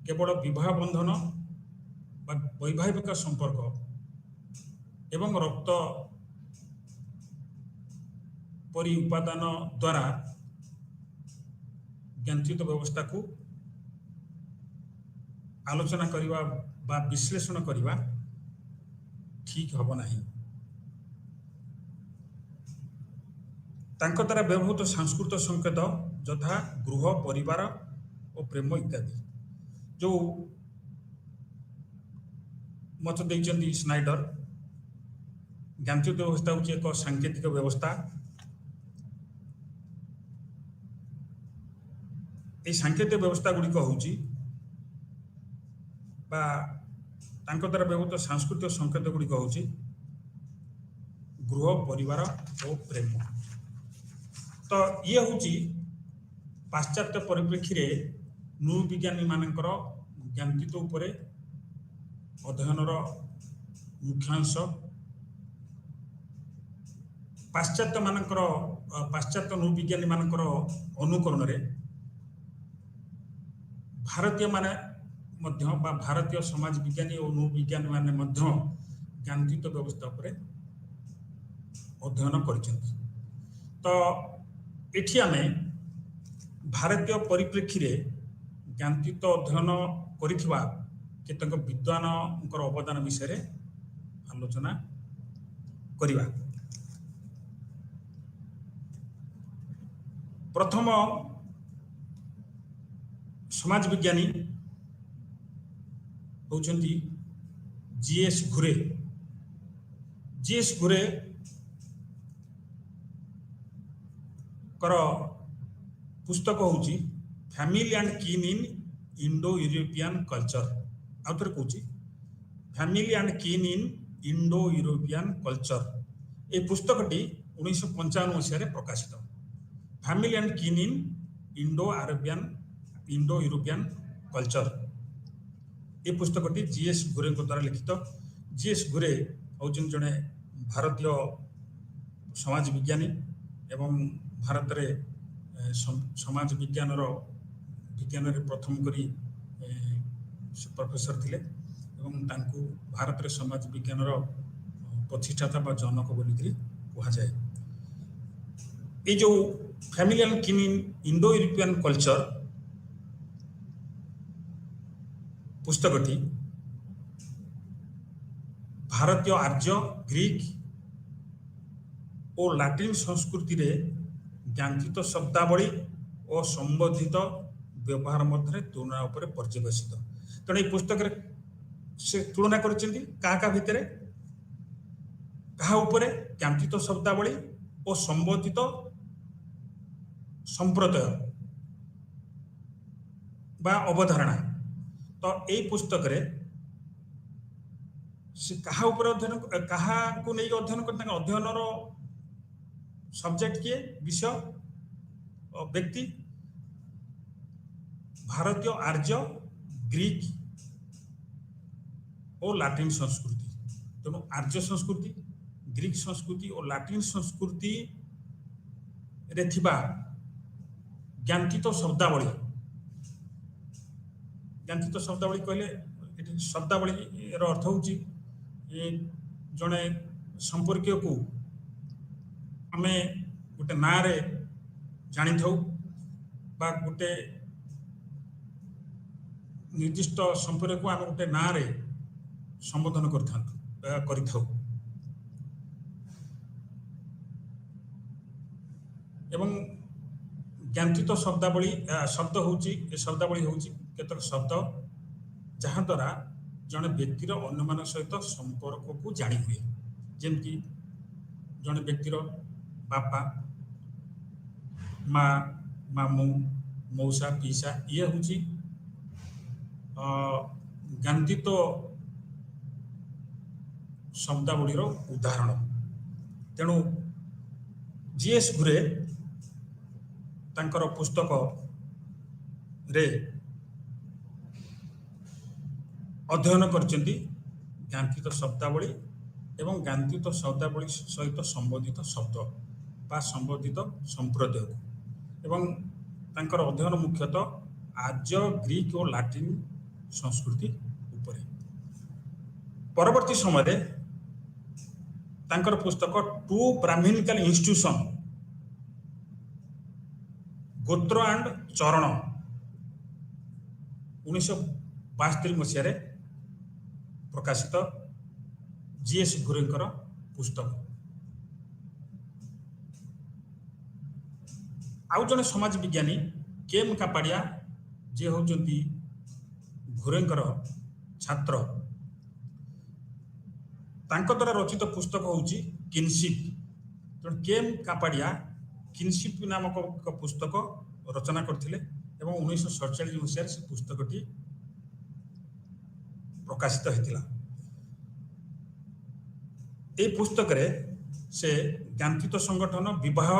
କେବଳ ବିବାହ ବନ୍ଧନ ବା ବୈବାହିକ ସମ୍ପର୍କ ଏବଂ ରକ୍ତ ପରି ଉପାଦାନ ଦ୍ୱାରା ଜ୍ଞାନତୀତ ବ୍ୟବସ୍ଥାକୁ ଆଲୋଚନା କରିବା ବା ବିଶ୍ଳେଷଣ କରିବା ଠିକ୍ ହେବ ନାହିଁ। ତାଙ୍କ ଦ୍ୱାରା ବ୍ୟବହୃତ ସାଂସ୍କୃତିକ ସଂକେତ ଯଥା ଗୃହ, ପରିବାର ଓ ପ୍ରେମ ଇତ୍ୟାଦି, ଯେଉଁ ମତ ଦେଇଛନ୍ତି ସ୍ନାଇଡର, ଜ୍ଞାନତୀତ ବ୍ୟବସ୍ଥା ହେଉଛି ଏକ ସାଙ୍କେତିକ ବ୍ୟବସ୍ଥା। এই ସାଙ୍କେତିକ ବ୍ୟବସ୍ଥା ଗୁଡ଼ିକ ହେଉଛି ବା ତାଙ୍କ ଦ୍ୱାରା ବ୍ୟବହୃତ ସାଂସ୍କୃତିକ ସଂକେତ ଗୁଡ଼ିକ ହେଉଛି ଗୃହ, ପରିବାର ଓ ପ୍ରେମ। ତ ଇଏ ହେଉଛି ପାଶ୍ଚାତ୍ୟ ପରିପ୍ରେକ୍ଷୀରେ ନୃବିଜ୍ଞାନୀମାନଙ୍କର ଜ୍ଞାନତୀତ ଉପରେ ଅଧ୍ୟୟନର ମୁଖ୍ୟାଂଶ। ପାଶ୍ଚାତ୍ୟ ନୃବିଜ୍ଞାନୀମାନଙ୍କର ଅନୁକରଣରେ ଭାରତୀୟମାନେ ମଧ୍ୟ ବା ଭାରତୀୟ ସମାଜ ବିଜ୍ଞାନୀ ଓ ନୃବିଜ୍ଞାନୀମାନେ ମଧ୍ୟ ଜ୍ଞାନତୀତ ବ୍ୟବସ୍ଥା ଉପରେ ଅଧ୍ୟୟନ କରିଛନ୍ତି। ତ ଏଠି ଆମେ ଭାରତୀୟ ପରିପ୍ରେକ୍ଷୀରେ ଜ୍ଞାନତୀତ ଅଧ୍ୟୟନ କରିଥିବା କେତେକ ବିଦ୍ୱାନଙ୍କର ଅବଦାନ ବିଷୟରେ ଆଲୋଚନା କରିବା। ପ୍ରଥମ ସମାଜ ବିଜ୍ଞାନୀ ହେଉଛନ୍ତି ଜି.ଏସ୍. ଘୁରେ। ଜି.ଏସ୍. ଘୁରେଙ୍କର ପୁସ୍ତକ ହେଉଛି ଫ୍ୟାମିଲି ଆଣ୍ଡ କିନ୍ ଇନ୍ ଇଣ୍ଡୋ ୟୁରୋପିଆନ୍ କଲଚର। ଆଉ ଥରେ କହୁଛି, ଫ୍ୟାମିଲି ଆଣ୍ଡ କିନ୍ ଇନ୍ ଇଣ୍ଡୋ ୟୁରୋପିଆନ୍ କଲଚର। এই ପୁସ୍ତକଟି 1955 ମସିହାରେ ପ୍ରକାଶିତ। ଫ୍ୟାମିଲି ଆଣ୍ଡ କିନ୍ ଇନ୍ ଇଣ୍ଡୋ ୟୁରୋପିଆନ୍ କଲଚର। এই ପୁସ୍ତକଟି ଜି.ଏସ୍. ଘୁରେଙ୍କ ଦ୍ୱାରା ଲିଖିତ। ଜି.ଏସ୍. ଘୁରେ ହେଉଛନ୍ତି ଜଣେ ଭାରତୀୟ ସମାଜ ବିଜ୍ଞାନୀ ଏବଂ ଭାରତରେ ସମାଜ ବିଜ୍ଞାନରେ ପ୍ରଥମ କରି ପ୍ରଫେସର ଥିଲେ ଏବଂ ତାଙ୍କୁ ଭାରତରେ ସମାଜ ବିଜ୍ଞାନର ପ୍ରତିଷ୍ଠାତା ବା ଜନକ ବୋଲିକରି କୁହାଯାଏ। এই ଯେଉଁ ଫ୍ୟାମିଲି ଆଣ୍ଡ କିନ୍ ଇନ୍ ଇଣ୍ଡୋ ୟୁରୋପିଆନ୍ କଲଚର ପୁସ୍ତକଟି ଭାରତୀୟ ଆର୍ଯ୍ୟ, ଗ୍ରୀକ୍ ଓ ଲାଟିନ ସଂସ୍କୃତିରେ ଜ୍ଞାନଚିତ ଶବ୍ଦାବଳୀ ଓ ସମ୍ବନ୍ଧିତ ବ୍ୟବହାର ମଧ୍ୟରେ ତୁଳନା ଉପରେ ପର୍ଯ୍ୟବେସିତ। ତେଣୁ এই ପୁସ୍ତକରେ ସେ ତୁଳନା କରିଛନ୍ତି କାହା ଭିତରେ, କାହା ଉପରେ, ଜ୍ଞାନଚିତ ଶବ୍ଦାବଳୀ ଓ ସମ୍ବନ୍ଧିତ ସମ୍ପ୍ରଦାୟ বা ଅବଧାରଣା। ତ এই ପୁସ୍ତକରେ ସେ କାହା ଉପରେ ଅଧ୍ୟୟନ, କାହାକୁ ନେଇକି ଅଧ୍ୟୟନ କରି ତାଙ୍କ ଅଧ୍ୟୟନର ସବଜେକ୍ଟ କିଏ, ବିଷୟ, ବ୍ୟକ୍ତି ଭାରତୀୟ ଆର୍ଯ୍ୟ, ଗ୍ରୀକ ଓ ଲାଟିନ ସଂସ୍କୃତି। ତେଣୁ ଆର୍ଯ୍ୟ ସଂସ୍କୃତି, ଗ୍ରୀକ ସଂସ୍କୃତି ଓ ଲାଟିନ ସଂସ୍କୃତିରେ ଥିବା ଜ୍ଞାନଚିତ ଶବ୍ଦାବଳୀ, ଜ୍ଞାନଚିତ ଶବ୍ଦାବଳୀ କହିଲେ ଏଠି ଶବ୍ଦାବଳୀର ଅର୍ଥ ହେଉଛି ଜଣେ ସମ୍ପର୍କୀୟକୁ ଆମେ ଗୋଟେ ନାଁରେ ଜାଣିଥାଉ ବା ଗୋଟେ ନିର୍ଦ୍ଦିଷ୍ଟ ସମ୍ପର୍କକୁ ଆମେ ଗୋଟେ ନାଁରେ ସମ୍ବୋଧନ କରିଥାଉ। ଏବଂ ଜ୍ଞାନଚିତ ଶବ୍ଦାବଳୀ ଶବ୍ଦାବଳୀ ହେଉଛି କେତେକ ଶବ୍ଦ ଯାହାଦ୍ୱାରା ଜଣେ ବ୍ୟକ୍ତିର ଅନ୍ୟମାନଙ୍କ ସହିତ ସମ୍ପର୍କକୁ ଜାଣି ହୁଏ। ଯେମିତି ଜଣେ ବ୍ୟକ୍ତିର ବାପା, ମା, ମାମୁଁ, ମଉସା, ପିଇସା, ଇଏ ହେଉଛି ଜ୍ଞାନଚିତ ଶବ୍ଦାବଳୀର ଉଦାହରଣ। ତେଣୁ ଜିଏସ୍ ଘୁରେ ତାଙ୍କର ପୁସ୍ତକରେ ଅଧ୍ୟୟନ କରିଛନ୍ତି ଜ୍ଞାନଚିତ ଶବ୍ଦାବଳୀ ଏବଂ ଜ୍ଞାନଚିତ ଶବ୍ଦାବଳୀ ସହିତ ସମ୍ବନ୍ଧିତ ଶବ୍ଦ ବା ସମ୍ବନ୍ଧିତ ସମ୍ପ୍ରଦାୟକୁ, ଏବଂ ତାଙ୍କର ଅଧ୍ୟୟନ ମୁଖ୍ୟତଃ ଆର୍ଯ୍ୟ, ଗ୍ରୀକ ଓ ଲାଟିନ ସଂସ୍କୃତି ଉପରେ। ପରବର୍ତ୍ତୀ ସମୟରେ ତାଙ୍କର ପୁସ୍ତକ ଟୁ ବ୍ରାହ୍ମଣିକାଲ ଇନଷ୍ଟିଟ୍ୟୁସନ, ଗୋତ୍ର ଆଣ୍ଡ ଚରଣ 1972 ମସିହାରେ ପ୍ରକାଶିତ ଜିଏସ୍ ଘୁରେଙ୍କର ପୁସ୍ତକ। ଆଉ ଜଣେ ସମାଜ ବିଜ୍ଞାନୀ କେଏମ୍ କାପାଡ଼ିଆ, ଯିଏ ହେଉଛନ୍ତି ଘୁରେଙ୍କର ଛାତ୍ର, ତାଙ୍କ ଦ୍ୱାରା ରଚିତ ପୁସ୍ତକ ହେଉଛି କିନସିପ୍। ତେଣୁ କେଏମ୍ କାପାଡ଼ିଆ କିନସିପ୍ ନାମକ ଏକ ପୁସ୍ତକ ରଚନା କରିଥିଲେ ଏବଂ 1947 ମସିହାରେ ସେ ପୁସ୍ତକଟି ପ୍ରକାଶିତ ହୋଇଥିଲା। এই ପୁସ୍ତକରେ ସେ ଜ୍ଞାନଚିତ ସଂଗଠନ, ବିବାହ,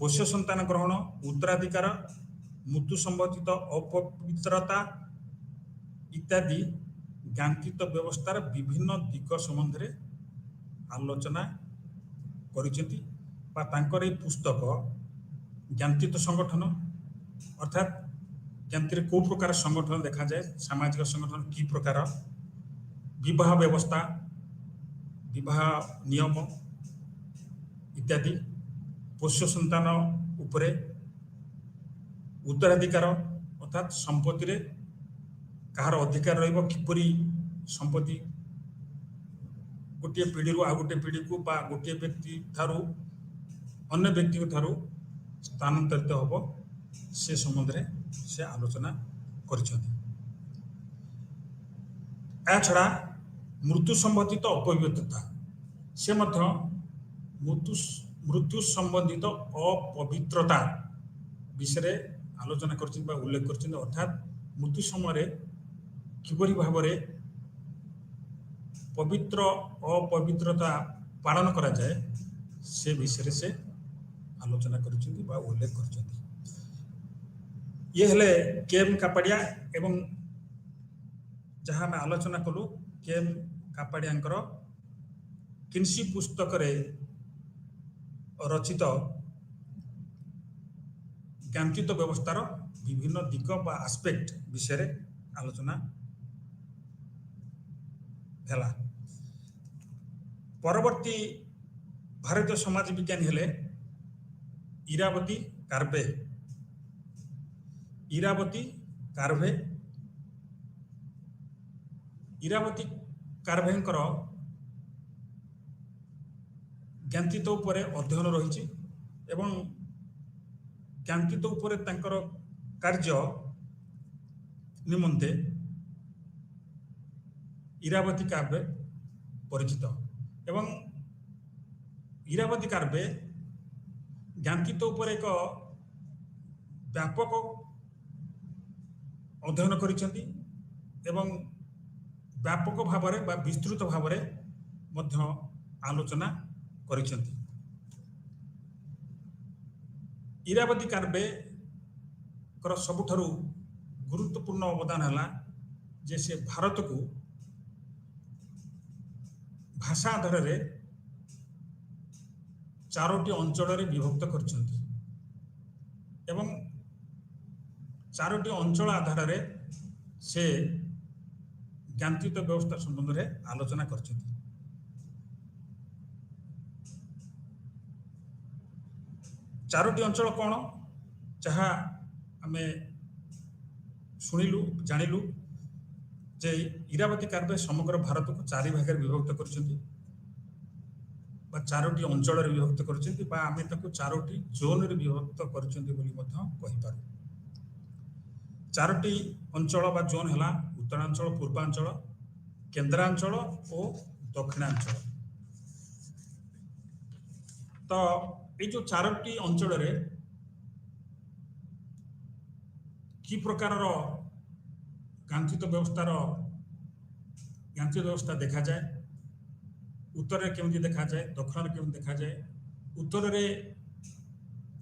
ପୋଷ୍ୟ ସନ୍ତାନ ଗ୍ରହଣ, ଉତ୍ତରାଧିକାର, ମୃତ୍ୟୁ ସମ୍ବନ୍ଧିତ ଅପବିତ୍ରତା ଇତ୍ୟାଦି ଜ୍ଞାନଚିତ ବ୍ୟବସ୍ଥାର ବିଭିନ୍ନ ଦିଗ ସମ୍ବନ୍ଧରେ ଆଲୋଚନା କରିଛନ୍ତି ବା ତାଙ୍କର এই ପୁସ୍ତକ ଜ୍ଞାନଚିତ ସଂଗଠନ ଅର୍ଥାତ୍ ଜ୍ଞାନଚିତରେ କେଉଁ ପ୍ରକାର ସଂଗଠନ ଦେଖାଯାଏ, ସାମାଜିକ ସଂଗଠନ କି ପ୍ରକାର, ବିବାହ ବ୍ୟବସ୍ଥା, ବିବାହ ନିୟମ ଇତ୍ୟାଦି, ପୋଷ୍ୟ ସନ୍ତାନ ଉପରେ, ଉତ୍ତରାଧିକାର ଅର୍ଥାତ୍ ସମ୍ପତ୍ତିରେ କାହାର ଅଧିକାର ରହିବ, କିପରି ସମ୍ପତ୍ତି ଗୋଟିଏ ପିଢ଼ିରୁ ଆଉ ଗୋଟିଏ ପିଢ଼ିକୁ ବା ଗୋଟିଏ ବ୍ୟକ୍ତି ଠାରୁ ଅନ୍ୟ ବ୍ୟକ୍ତିଙ୍କ ଠାରୁ ସ୍ଥାନାନ୍ତରିତ ହେବ, ସେ ସମ୍ବନ୍ଧରେ ସେ ଆଲୋଚନା କରିଛନ୍ତି। ଏହାଛଡ଼ା ମୃତ୍ୟୁ ସମ୍ବନ୍ଧିତ ଅପବିତ୍ରତା, ସେ ମଧ୍ୟ ମୃତ୍ୟୁ ସମ୍ବନ୍ଧିତ ଅପବିତ୍ରତା ବିଷୟରେ ଆଲୋଚନା କରିଛନ୍ତି ବା ଉଲ୍ଲେଖ କରିଛନ୍ତି। ଅର୍ଥାତ୍ ମୃତ୍ୟୁ ସମୟରେ କିପରି ଭାବରେ ପବିତ୍ର ଅପବିତ୍ରତା ପାଳନ କରାଯାଏ ସେ ବିଷୟରେ ସେ ଆଲୋଚନା କରିଛନ୍ତି ବା ଉଲ୍ଲେଖ କରିଛନ୍ତି। ଇଏ ହେଲେ କେଏମ୍ କାପାଡ଼ିଆ ଏବଂ ଯାହା ଆମେ ଆଲୋଚନା କଲୁ କେଏମ୍ କାପାଡ଼ିଆଙ୍କର କିନସିପ୍ ପୁସ୍ତକରେ ରଚିତ ଜ୍ଞାନଚିତ ବ୍ୟବସ୍ଥାର ବିଭିନ୍ନ ଦିଗ ବା ଆସ୍ପେକ୍ଟ ବିଷୟରେ ଆଲୋଚନା ହେଲା। ପରବର୍ତ୍ତୀ ଭାରତୀୟ ସମାଜ ବିଜ୍ଞାନୀ ହେଲେ ଇରାବତୀ କାର୍ଭେ। ଇରାବତୀ କାର୍ଭେଙ୍କର ଜ୍ଞାନତୀତ ଉପରେ ଅଧ୍ୟୟନ ରହିଛି ଏବଂ ଜ୍ଞାନତୀତ ଉପରେ ତାଙ୍କର କାର୍ଯ୍ୟ ନିମନ୍ତେ ଇରାବତୀ କାବ୍ୟ ପରିଚିତ ଏବଂ ଇରାବତୀ କାବ୍ୟ ଜ୍ଞାନତୀତ ଉପରେ ଏକ ବ୍ୟାପକ ଅଧ୍ୟୟନ କରିଛନ୍ତି ଏବଂ ବ୍ୟାପକ ଭାବରେ ବା ବିସ୍ତୃତ ଭାବରେ ମଧ୍ୟ ଆଲୋଚନା କରିଛନ୍ତି। ଇରାବତୀ କାବ୍ୟଙ୍କର ସବୁଠାରୁ ଗୁରୁତ୍ୱପୂର୍ଣ୍ଣ ଅବଦାନ ହେଲା ଯେ ସେ ଭାରତକୁ ଭାଷା ଆଧାରରେ 4ଟି ଅଞ୍ଚଳରେ ବିଭକ୍ତ କରିଛନ୍ତି ଏବଂ 4ଟି ଅଞ୍ଚଳ ଆଧାରରେ ସେ ଜ୍ଞାନତୀତ ବ୍ୟବସ୍ଥା ସମ୍ବନ୍ଧରେ ଆଲୋଚନା କରିଛନ୍ତି। ଚାରୋଟି ଅଞ୍ଚଳ କ'ଣ ଯାହା ଆମେ ଶୁଣିଲୁ ଜାଣିଲୁ ଯେ ଇରାବତୀ କାବ୍ୟ ସମଗ୍ର ଭାରତକୁ 4 ଭାଗରେ ବିଭକ୍ତ କରିଛନ୍ତି ବା 4ଟି ଅଞ୍ଚଳରେ ବିଭକ୍ତ କରିଛନ୍ତି ବା ଆମେ ତାକୁ 4ଟି ଜୋନରେ ବିଭକ୍ତ କରିଛନ୍ତି ବୋଲି ମଧ୍ୟ କହିପାରୁ। 4ଟି ଅଞ୍ଚଳ ବା ଜୋନ୍ ହେଲା ଉତ୍ତରାଞ୍ଚଳ, ପୂର୍ବାଞ୍ଚଳ, କେନ୍ଦ୍ରାଞ୍ଚଳ ଓ ଦକ୍ଷିଣାଞ୍ଚଳ। ତ এই যে 4ଟି ଅଞ୍ଚଳରେ କି ପ୍ରକାରର ଜ୍ଞାନତୀତ ବ୍ୟବସ୍ଥା ଦେଖାଯାଏ, ଉତ୍ତରରେ କେମିତି ଦେଖାଯାଏ, ଦକ୍ଷିଣରେ କେମିତି ଦେଖାଯାଏ, ଉତ୍ତରରେ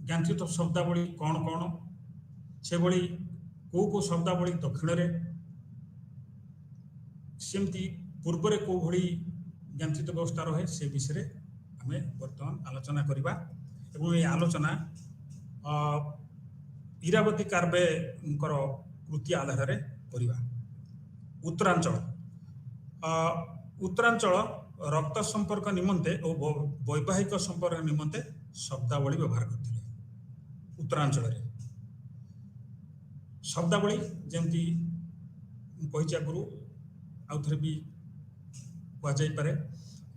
ଜ୍ଞାନତୀତ ଶବ୍ଦାବଳୀ କ'ଣ କ'ଣ, ସେଭଳି କୋଉ ଶବ୍ଦାବଳୀ ଦକ୍ଷିଣରେ, ସେମିତି ପୂର୍ବରେ କୋଉ ଭଳି ଜ୍ଞାନତୀତ ବ୍ୟବସ୍ଥା ରହେ ସେ ବିଷୟରେ ଆମେ ବର୍ତ୍ତମାନ ଆଲୋଚନା କରିବା ଏବଂ এই ଆଲୋଚନା ଇରାବତୀ କାବ୍ୟଙ୍କର କୃତି ଆଧାରରେ କରିବା। ଉତ୍ତରାଞ୍ଚଳ ରକ୍ତ ସମ୍ପର୍କ ନିମନ୍ତେ ଓ ବୈବାହିକ ସମ୍ପର୍କ ନିମନ୍ତେ ଶବ୍ଦାବଳୀ ବ୍ୟବହାର କରିଥିଲେ। ଉତ୍ତରାଞ୍ଚଳରେ ଶବ୍ଦାବଳୀ ଯେମିତି କହିଛି ଆଗରୁ ଆଉ ଥରେ ବି କୁହାଯାଇପାରେ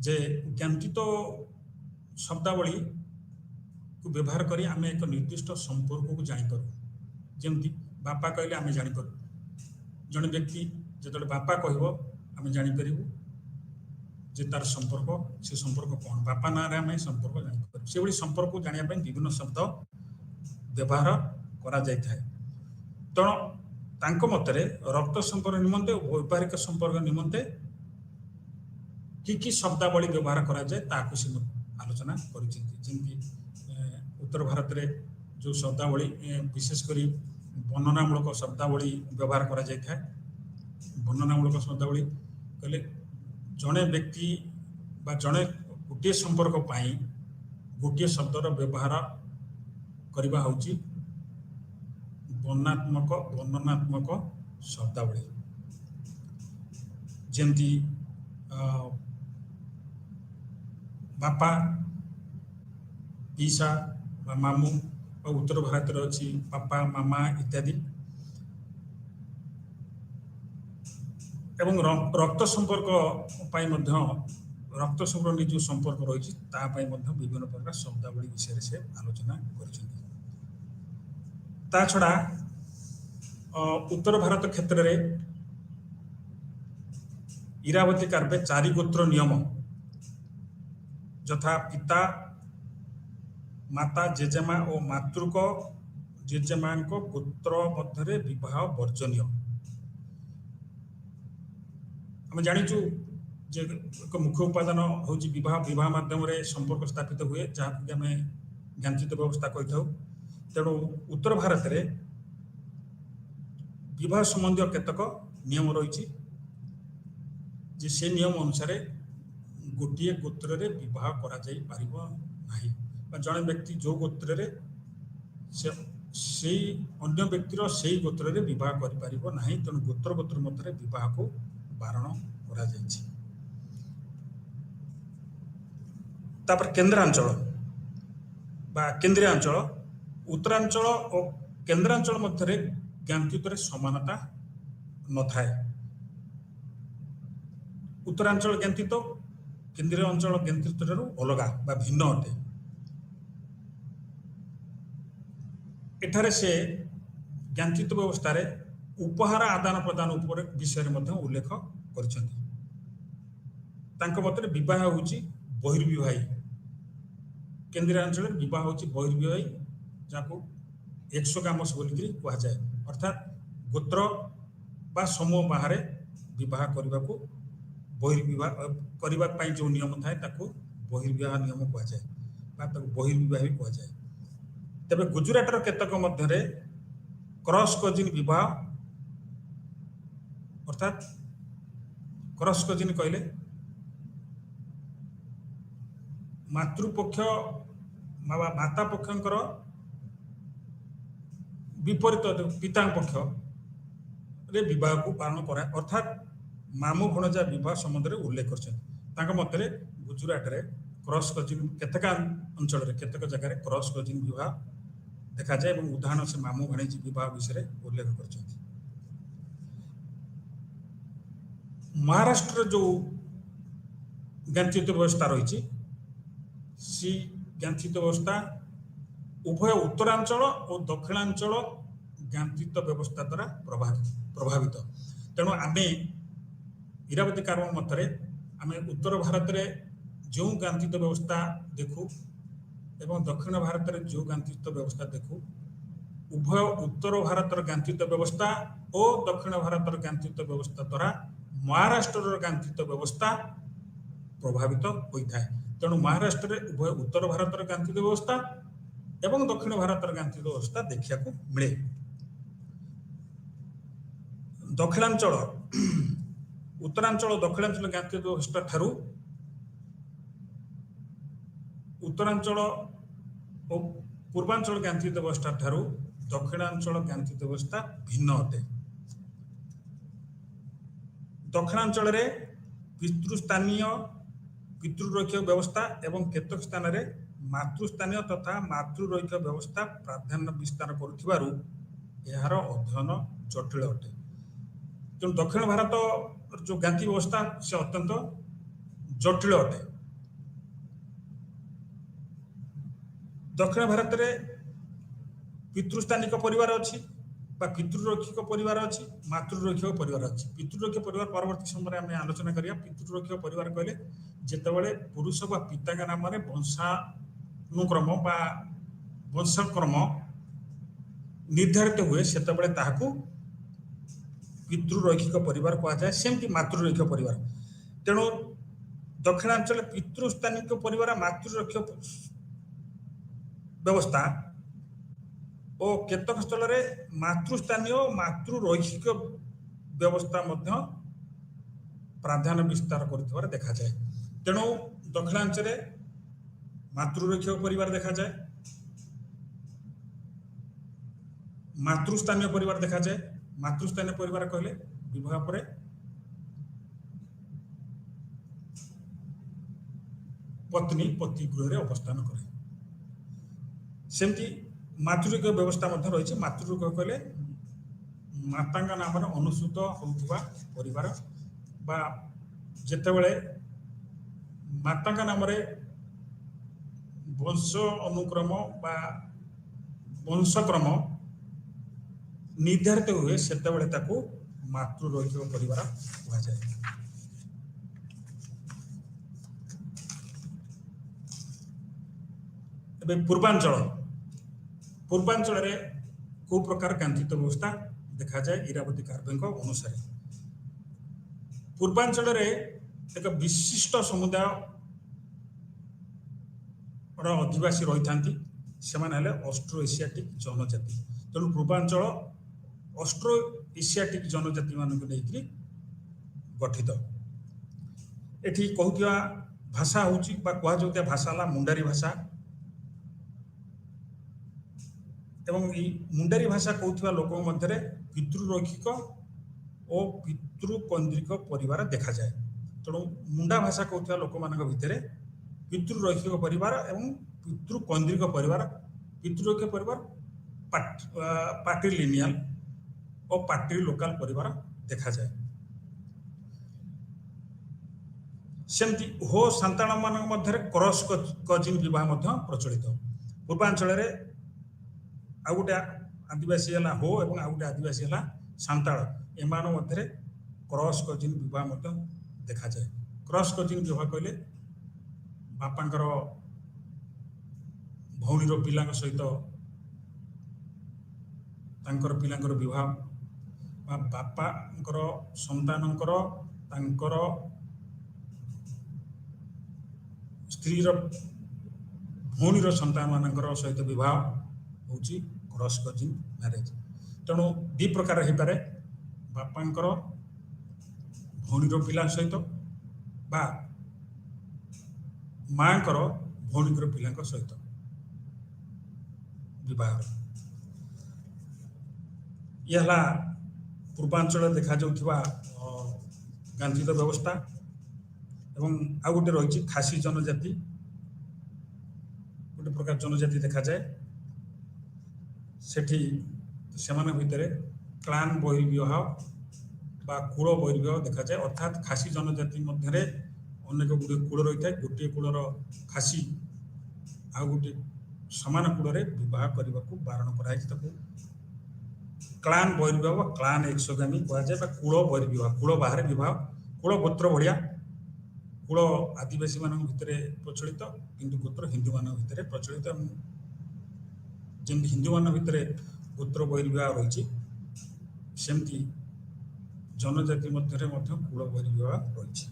ଯେ ଜ୍ଞାନତୀତ ଶବ୍ଦାବଳୀ को व्यवहार करी आम एक निर्दिष्ट संपर्क को जापर। जमती बापा कहले आम जापर, जड़े व्यक्ति जो बापा कह आम जापर जे तार संपर्क से संपर्क कौन, बापा ना आम संपर्क जापर। से भाई संपर्क को जानापी विभिन्न शब्द व्यवहार करा जाए। तेणु तांको मतरे रक्त संपर्क निमंते और वैवाहिक संपर्क निमंते कि शब्दावली व्यवहार करा जाए ताकू से आलोचना करमती उत्तर भारत रे जो शब्दावली विशेषकर वर्णनामूलक शब्दावली व्यवहार करा जाए। वर्णनामूलक शब्दावली कहले जड़े व्यक्ति बा जड़े गोटे संपर्क पाई गोटे शब्दर व्यवहार करवा होची वर्णनात्मक शब्दावली। जमती बापा, पीसा, मामू और उत्तर भारत अच्छी पापा, मामा इत्यादि। एवं रक्त संपर्क रक्त संपर्क जो संपर्क रही विभिन्न प्रकार शब्दावली विषय से आलोचना कर छड़ा उत्तर भारत क्षेत्र में इरावती काव्य 4 गोत्र नियम यथा पिता, माता, जेजेमा और मातृक जेजेमा गोत्र मध्य विवाह वर्जनीय। आम जाचु जे एक मुख्य उपादान हूँ विवाह माध्यम संपर्क स्थापित हुए जहाँ कि आम ज्ञानतीत व्यवस्था कही। तेणु उत्तर भारत में विवाह संबंधी केतक नियम रही से नियम अनुसार गोटे गोत्र विवाह करा जाई पारिबो नाही। जड़े व्यक्ति जो गोत्र से अन्य व्यक्तिर से गोत्र विवाह कर पारिबो नाही। तेणु गोत्र गोत्र मध्य विवाह को बारण करा जायछि। तापर केंद्रांचल बा केंद्रीय अंचल उत्तरांचल और केंद्रांचल मध्य ज्ञानतीत समानता न थाए। उत्तरांचल ज्ञानतीत କେନ୍ଦ୍ରୀୟ ଅଞ୍ଚଳ ଜ୍ଞାତିତ୍ୱ ଠାରୁ ଅଲଗା ବା ଭିନ୍ନ ଅଟେ। ଏଠାରେ ସେ ଜ୍ଞାତିତ୍ୱ ବ୍ୟବସ୍ଥାରେ ଉପହାର ଆଦାନ ପ୍ରଦାନ ଉପରେ ବିଷୟରେ ମଧ୍ୟ ଉଲ୍ଲେଖ କରିଛନ୍ତି। ତାଙ୍କ ମତରେ ବିବାହ ହେଉଛି ବହିର୍ବିବାହୀ, କେନ୍ଦ୍ରାଞ୍ଚଳରେ ବିବାହ ହେଉଛି ବହିର୍ବିବାହୀ, ଯାହାକୁ ଏକ୍ସୋଗାମସ୍ ବୋଲିକିରି କୁହାଯାଏ। ଅର୍ଥାତ୍ ଗୋତ୍ର ବା ସମୂହ ବାହାରେ ବିବାହ କରିବାକୁ ବହିର୍ବିବାହ କରିବା ପାଇଁ ଯେଉଁ ନିୟମ ଥାଏ ତାକୁ ବହିର୍ବିବାହ ନିୟମ କୁହାଯାଏ ବା ତାକୁ ବହିର୍ବିବାହ ବି କୁହାଯାଏ। ତେବେ ଗୁଜୁରାଟର କେତେକ ମଧ୍ୟରେ କ୍ରସ୍ କଜିନ୍ ବିବାହ, ଅର୍ଥାତ୍ କ୍ରସ୍ କଜିନ୍ କହିଲେ ମାତୃପକ୍ଷ ବା ମାତା ପକ୍ଷଙ୍କର ବିପରୀତ ପିତାଙ୍କ ପକ୍ଷରେ ବିବାହକୁ ପାଳନ କରା, ଅର୍ଥାତ୍ ମାମୁଁ ଭଣଜା ବିବାହ ସମ୍ବନ୍ଧରେ ଉଲ୍ଲେଖ କରିଛନ୍ତି। ତାଙ୍କ ମତରେ ଗୁଜୁରାଟରେ କ୍ରସ୍ କଜିନ୍ କେତେକ ଅଞ୍ଚଳରେ କେତେକ ଜାଗାରେ କ୍ରସ୍ କଜିନ୍ ବିବାହ ଦେଖାଯାଏ ଏବଂ ଉଦାହରଣ ସେ ମାମୁଁ ଭାଣିଜୀ ବିବାହ ବିଷୟରେ ଉଲ୍ଲେଖ କରିଛନ୍ତି। ମହାରାଷ୍ଟ୍ରରେ ଯେଉଁ ଜ୍ଞାତିତ୍ୱ ବ୍ୟବସ୍ଥା ରହିଛି, ସେ ଜ୍ଞାତିତ୍ୱ ବ୍ୟବସ୍ଥା ଉଭୟ ଉତ୍ତରାଞ୍ଚଳ ଓ ଦକ୍ଷିଣାଞ୍ଚଳ ଜ୍ଞାତିତ୍ୱ ବ୍ୟବସ୍ଥା ଦ୍ୱାରା ପ୍ରଭାବିତ। ତେଣୁ ଆମେ ଇରାବତୀ କାରବାର ମତରେ ଆମେ ଉତ୍ତର ଭାରତରେ ଯେଉଁ ଜ୍ଞାତିତ୍ୱ ବ୍ୟବସ୍ଥା ଦେଖୁ ଏବଂ ଦକ୍ଷିଣ ଭାରତରେ ଯେଉଁ ଜ୍ଞାତିତ୍ୱ ବ୍ୟବସ୍ଥା ଦେଖୁ, ଉଭୟ ଉତ୍ତର ଭାରତର ଜ୍ଞାତିତ୍ୱ ବ୍ୟବସ୍ଥା ଓ ଦକ୍ଷିଣ ଭାରତର ଜ୍ଞାତିତ୍ୱ ବ୍ୟବସ୍ଥା ଦ୍ୱାରା ମହାରାଷ୍ଟ୍ରର ଜ୍ଞାତିତ୍ୱ ବ୍ୟବସ୍ଥା ପ୍ରଭାବିତ ହୋଇଥାଏ। ତେଣୁ ମହାରାଷ୍ଟ୍ରରେ ଉଭୟ ଉତ୍ତର ଭାରତର ଜ୍ଞାତିତ୍ୱ ବ୍ୟବସ୍ଥା ଏବଂ ଦକ୍ଷିଣ ଭାରତର ଜ୍ଞାତିତ୍ୱ ବ୍ୟବସ୍ଥା ଦେଖିବାକୁ ମିଳେ। ଦକ୍ଷିଣାଞ୍ଚଳ ଉତ୍ତରାଞ୍ଚଳ ଦକ୍ଷିଣାଞ୍ଚଳ ଜ୍ଞାତିତ୍ୱ ବ୍ୟବସ୍ଥା ଠାରୁ ଉତ୍ତରାଞ୍ଚଳ ଓ ପୂର୍ବାଞ୍ଚଳ ଜ୍ଞାତିତ୍ୱ ବ୍ୟବସ୍ଥା ଠାରୁ ଦକ୍ଷିଣାଞ୍ଚଳ ଜ୍ଞାତିତ୍ୱ ବ୍ୟବସ୍ଥା ଭିନ୍ନ ଅଟେ। ଦକ୍ଷିଣାଞ୍ଚଳରେ ପିତୃସ୍ଥାନୀୟ ପିତୃରୈଖିକ ବ୍ୟବସ୍ଥା ଏବଂ କେତେକ ସ୍ଥାନରେ ମାତୃସ୍ଥାନୀୟ ତଥା ମାତୃରୈଖିକ ବ୍ୟବସ୍ଥା ପ୍ରାଧାନ୍ୟ ବିସ୍ତାର କରୁଥିବାରୁ ଏହାର ଅଧ୍ୟୟନ ଜଟିଳ ଅଟେ। ତେଣୁ ଦକ୍ଷିଣ ଭାରତ ଯେଉଁ ଜ୍ଞାତି ବ୍ୟବସ୍ଥା ସେ ଅତ୍ୟନ୍ତ ଜଟିଳ ଅଟେ। ଦକ୍ଷିଣ ଭାରତରେ ପିତୃସ୍ଥାନିକ ପରିବାର ଅଛି ବା ପିତୃରୈଖିକ ପରିବାର ଅଛି, ମାତୃରୈଖିକ ପରିବାର ଅଛି। ପିତୃରୈଖିକ ପରିବାର ପରବର୍ତ୍ତୀ ସମୟରେ ଆମେ ଆଲୋଚନା କରିବା। ପିତୃରୈଖିକ ପରିବାର କହିଲେ ଯେତେବେଳେ ପୁରୁଷ ବା ପିତାଙ୍କ ନାମରେ ବଂଶାନୁକ୍ରମ ବା ବଂଶକ୍ରମ ନିର୍ଦ୍ଧାରିତ ହୁଏ, ସେତେବେଳେ ତାହାକୁ ପିତୃରୈଖିକ ପରିବାର କୁହାଯାଏ। ସେମିତି ମାତୃରୈଖିକ ପରିବାର। ତେଣୁ ଦକ୍ଷିଣାଞ୍ଚଳରେ ପିତୃସ୍ଥାନିକ ପରିବାର, ମାତୃରୈଖିକ ବ୍ୟବସ୍ଥା ଓ କେତେକ ସ୍ଥଳରେ ମାତୃସ୍ଥାନୀୟ ମାତୃରୈଖିକ ବ୍ୟବସ୍ଥା ମଧ୍ୟ ପ୍ରାଧାନ୍ୟ ବିସ୍ତାର କରୁଥିବାର ଦେଖାଯାଏ। ତେଣୁ ଦକ୍ଷିଣାଞ୍ଚଳରେ ମାତୃରୈଖିକ ପରିବାର ଦେଖାଯାଏ, ମାତୃସ୍ଥାନୀୟ ପରିବାର ଦେଖାଯାଏ। ମାତୃସ୍ଥାନୀୟ ପରିବାର କହିଲେ ବିବାହ ପରେ ପତ୍ନୀ ପତି ଗୃହରେ ଅବସ୍ଥାନ କରେ। ସେମିତି ମାତୃରୈଖିକ ବ୍ୟବସ୍ଥା ମଧ୍ୟ ରହିଛି। ମାତୃରୈଖିକ କହିଲେ ମାତାଙ୍କ ନାମରେ ଅନୁସୃତ ହେଉଥିବା ପରିବାର ବା ଯେତେବେଳେ ମାତାଙ୍କ ନାମରେ ବଂଶ ଅନୁକ୍ରମ ବା ବଂଶକ୍ରମ ନିର୍ଦ୍ଧାରିତ ହୁଏ, ସେତେବେଳେ ତାକୁ ମାତୃରୈଖିକ ପରିବାର କୁହାଯାଏ। ଏବେ ପୂର୍ବାଞ୍ଚଳରେ କୋଉ ପ୍ରକାର ଜ୍ଞାତିତ୍ୱ ବ୍ୟବସ୍ଥା ଦେଖାଯାଏ ଇରାବତୀ କାରବେଙ୍କ ଅନୁସାରେ? ପୂର୍ବାଞ୍ଚଳରେ ଏକ ବିଶିଷ୍ଟ ସମୁଦାୟର ଅଧିବାସୀ ରହିଥାନ୍ତି। ସେମାନେ ହେଲେ ଅଷ୍ଟ୍ରୋ ଏସିଆଟିକ୍ ଜନଜାତି। ତେଣୁ ପୂର୍ବାଞ୍ଚଳ ଅଷ୍ଟ୍ରୋ ଏସିଆଟିକ୍ ଜନଜାତି ମାନଙ୍କୁ ନେଇକି ଗଠିତ। ଏଠି କହୁଥିବା ଭାଷା ହେଉଛି ବା କୁହାଯାଉଥିବା ଭାଷା ହେଲା ମୁଣ୍ଡାରୀ ଭାଷା ଏବଂ ଏହି ମୁଣ୍ଡାରୀ ଭାଷା କହୁଥିବା ଲୋକଙ୍କ ମଧ୍ୟରେ ପିତୃରୈଖିକ ଓ ପିତୃକୈନ୍ଦ୍ରିକ ପରିବାର ଦେଖାଯାଏ। ତେଣୁ ମୁଣ୍ଡା ଭାଷା କହୁଥିବା ଲୋକମାନଙ୍କ ଭିତରେ ପିତୃରୈଖିକ ପରିବାର ଏବଂ ପିତୃକୈନ୍ଦ୍ରିକ ପରିବାର, ପିତୃରୈଖିକ ପରିବାର ପାଟ୍ରିଲିନିଆଲ ଓ ପାଟ୍ରି ଲୋକାଲ ପରିବାର ଦେଖାଯାଏ। सेमती हो सांताण मान मध्य क्रॉस कजिन विवाह प्रचलित पूर्वांचल आउ गोटे आदिवासी है हो और आउ गोटे आदिवासी है सांताल एमान मध्य क्रॉस कजिन विवाह देखा जाए। क्रॉस कजिन विवाह कहले बापांकर भौणीर पिला सहित तांकर पिलांकर विवाह बापांकर संतानंकर तांकर स्त्रीर भौणीर संतान मानकर सहित विवाह होची क्रॉस कजिन मैरिज। तेणु दी प्रकार हो पारे बापांकर भौणीर पिला सहित बा मांकर भौणीकर पिला सहित विवाह। यह पूर्वांचल देखा जाउथिबा गांधीद व्यवस्था एवं आउ गोटे रही खासी जनजाति गोटे प्रकार जनजाति देखा जाए सेठी सेमान भितर क्लान बहिर्विवाह बा कूल बहिर्विवाह देखा जाए अर्थात खासी जनजाति मध्य अनेक गुड़े कूल रही है गोटे कूलर खासी आउ गोटे समान कूल विवाह करने को बारण कर क्लान बहिर्विवाह क्लान एक्सगामी कहुए कूल बहिर्विवाह कूल बाहर विवाह कूल गोत्र भाया कूल आदिवासी मान भितर प्रचलित किंतु गोत्र हिंदू मान भितर प्रचलित जमी हिंदू मान भितर गोत्र बहिर्विवाह रही सेमती जनजाति मध्य कूल बहिर्विवाह रही।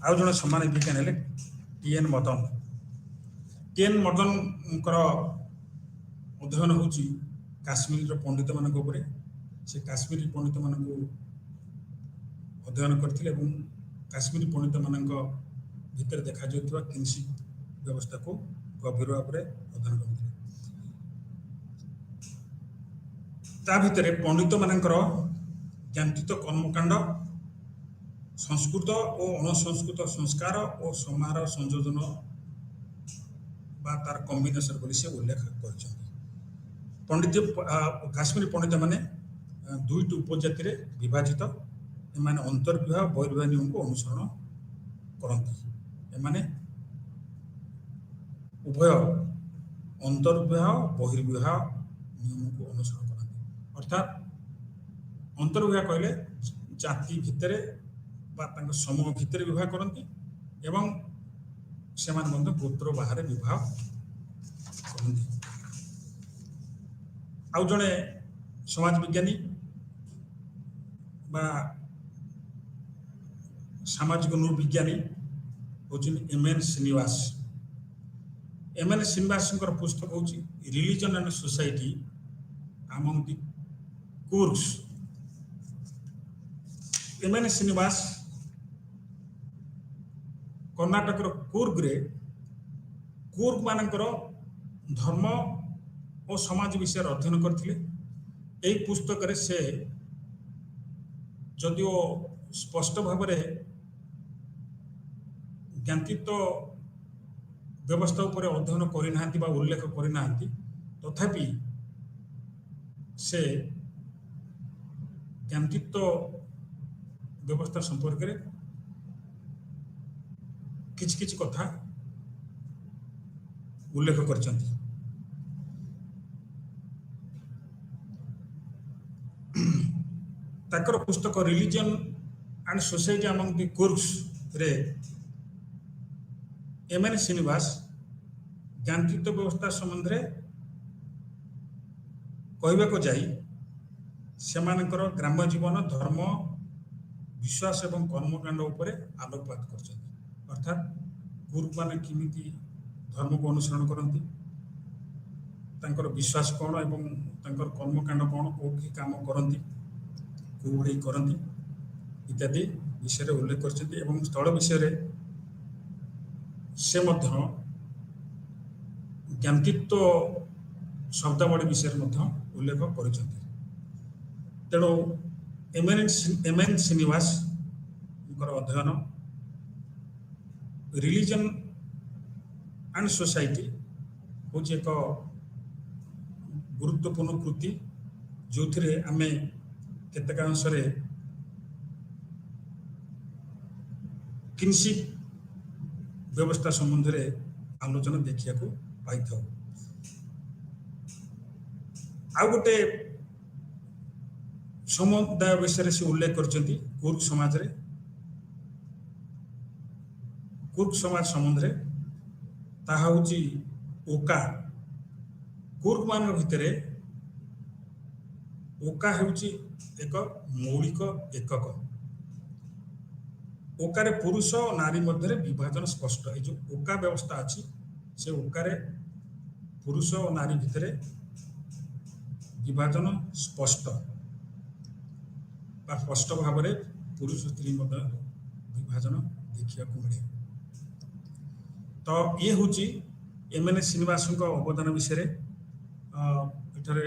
आउ जन सामान्य विज्ञान है टीएन मदन। टीएन मदन अध्ययन हो काश्मीर पंडित मान से काश्मीरी पंडित मान अध्ययन करते काश्मीरी पंडित मान भीतर देखा जाउथिबा किनशिप व्यवस्था को गभीर भाव में अध्ययन करते भितर पंडित मानकर ज्ञानचित कर्मकांड संस्कृत और अणसंस्कृत संस्कार और समारोह संयोजन बा तार कॉम्बिनेशन बोली से उल्लेख कर पंडित काश्मीरी पंडित माने दुईट उपजाति विभाजित एमाने अंतर्विवाह बहिर्विवाह नियम को अनुसरण करती एमाने उभय अंतर्विवाह बहिर्विवाह नियम को अनुसरण करती अर्थात अंतर्विवाह कहले जाति भितर बा समूह भितर विवाह करती एवं सेमान गोत्र बाहर विवाह करती। आउ जड़े समाज विज्ञानी बा सामाजिक नृविज्ञानी होचिन एमएन श्रीनिवास। एमएन श्रीनिवास पुस्तक हूँ religion and society among the Coorgs. M N Srinivas Karnataka Coorg रे कूर्ग मानकर धर्म और समाज विषय अध्ययन करथिले। एई पुस्तक रे से जदिओ स्पष्ट भाव में ज्ञानचित्त व्यवस्था उपर अध्ययन करना बा उल्लेख करना तथापि से ज्ञानचित्त व्यवस्था संपर्क में किछ किछ कथा उल्लेख करछंती। ताकर पुस्तक religion and society among the Coorgs रे एमएन श्रीनिवास ज्ञानचित्त व्यवस्था संबंध में कहबा को जाई सेमानकर ग्राम्य जीवन धर्म विश्वास एवं कर्मकांड उपर आलोकपात करछंती। अर्थात कूर्ग माने किमिति धर्म को अनुसरण करती तांकर विश्वास कौन एवं तांकर कर्मकांड कौन कोठी काम करती कौड़ी करती इत्यादि विषय उल्लेख करछंती एवं स्थल विषय से मध्य ज्ञानचित्त शब्दावली विषय उल्लेख करछंती। तेणु एमएन श्रीनिवास अध्ययन रिलीजन एंड सोसाइटी हूँ एक गुरुत्वपूर्ण कृति जो थे आम केतेक अंश किनशिप ବ୍ୟବସ୍ଥା ସମ୍ବନ୍ଧରେ ଆଲୋଚନା ଦେଖିବାକୁ ପାଇଥାଉ। ଆଉ ଗୋଟେ ସମୁଦାୟ ବିଷୟରେ ସେ ଉଲ୍ଲେଖ କରିଛନ୍ତି କୁର୍ଗ ସମାଜରେ, କୁର୍ଗ ସମାଜ ସମ୍ବନ୍ଧରେ, ତାହା ହେଉଛି ଓକା। କୁର୍ଗ ମାନଙ୍କ ଭିତରେ ଓକା ହେଉଛି ଏକ ମୌଳିକ ଏକକ। ଓକାରେ ପୁରୁଷ ଓ ନାରୀ ମଧ୍ୟରେ ବିଭାଜନ ସ୍ପଷ୍ଟ। ଏ ଯେଉଁ ଓକା ବ୍ୟବସ୍ଥା ଅଛି, ସେ ଓକାରେ ପୁରୁଷ ଓ ନାରୀ ଭିତରେ ବିଭାଜନ ସ୍ପଷ୍ଟ ବା ସ୍ପଷ୍ଟ ଭାବରେ ପୁରୁଷ ସ୍ତ୍ରୀ ମଧ୍ୟ ବିଭାଜନ ଦେଖିବାକୁ ମିଳେ। ତ ଇଏ ହେଉଛି ଏମ୍.ଏନ୍.ଏ. ଶ୍ରୀନିବାସଙ୍କ ଅବଦାନ ବିଷୟରେ ଏଠାରେ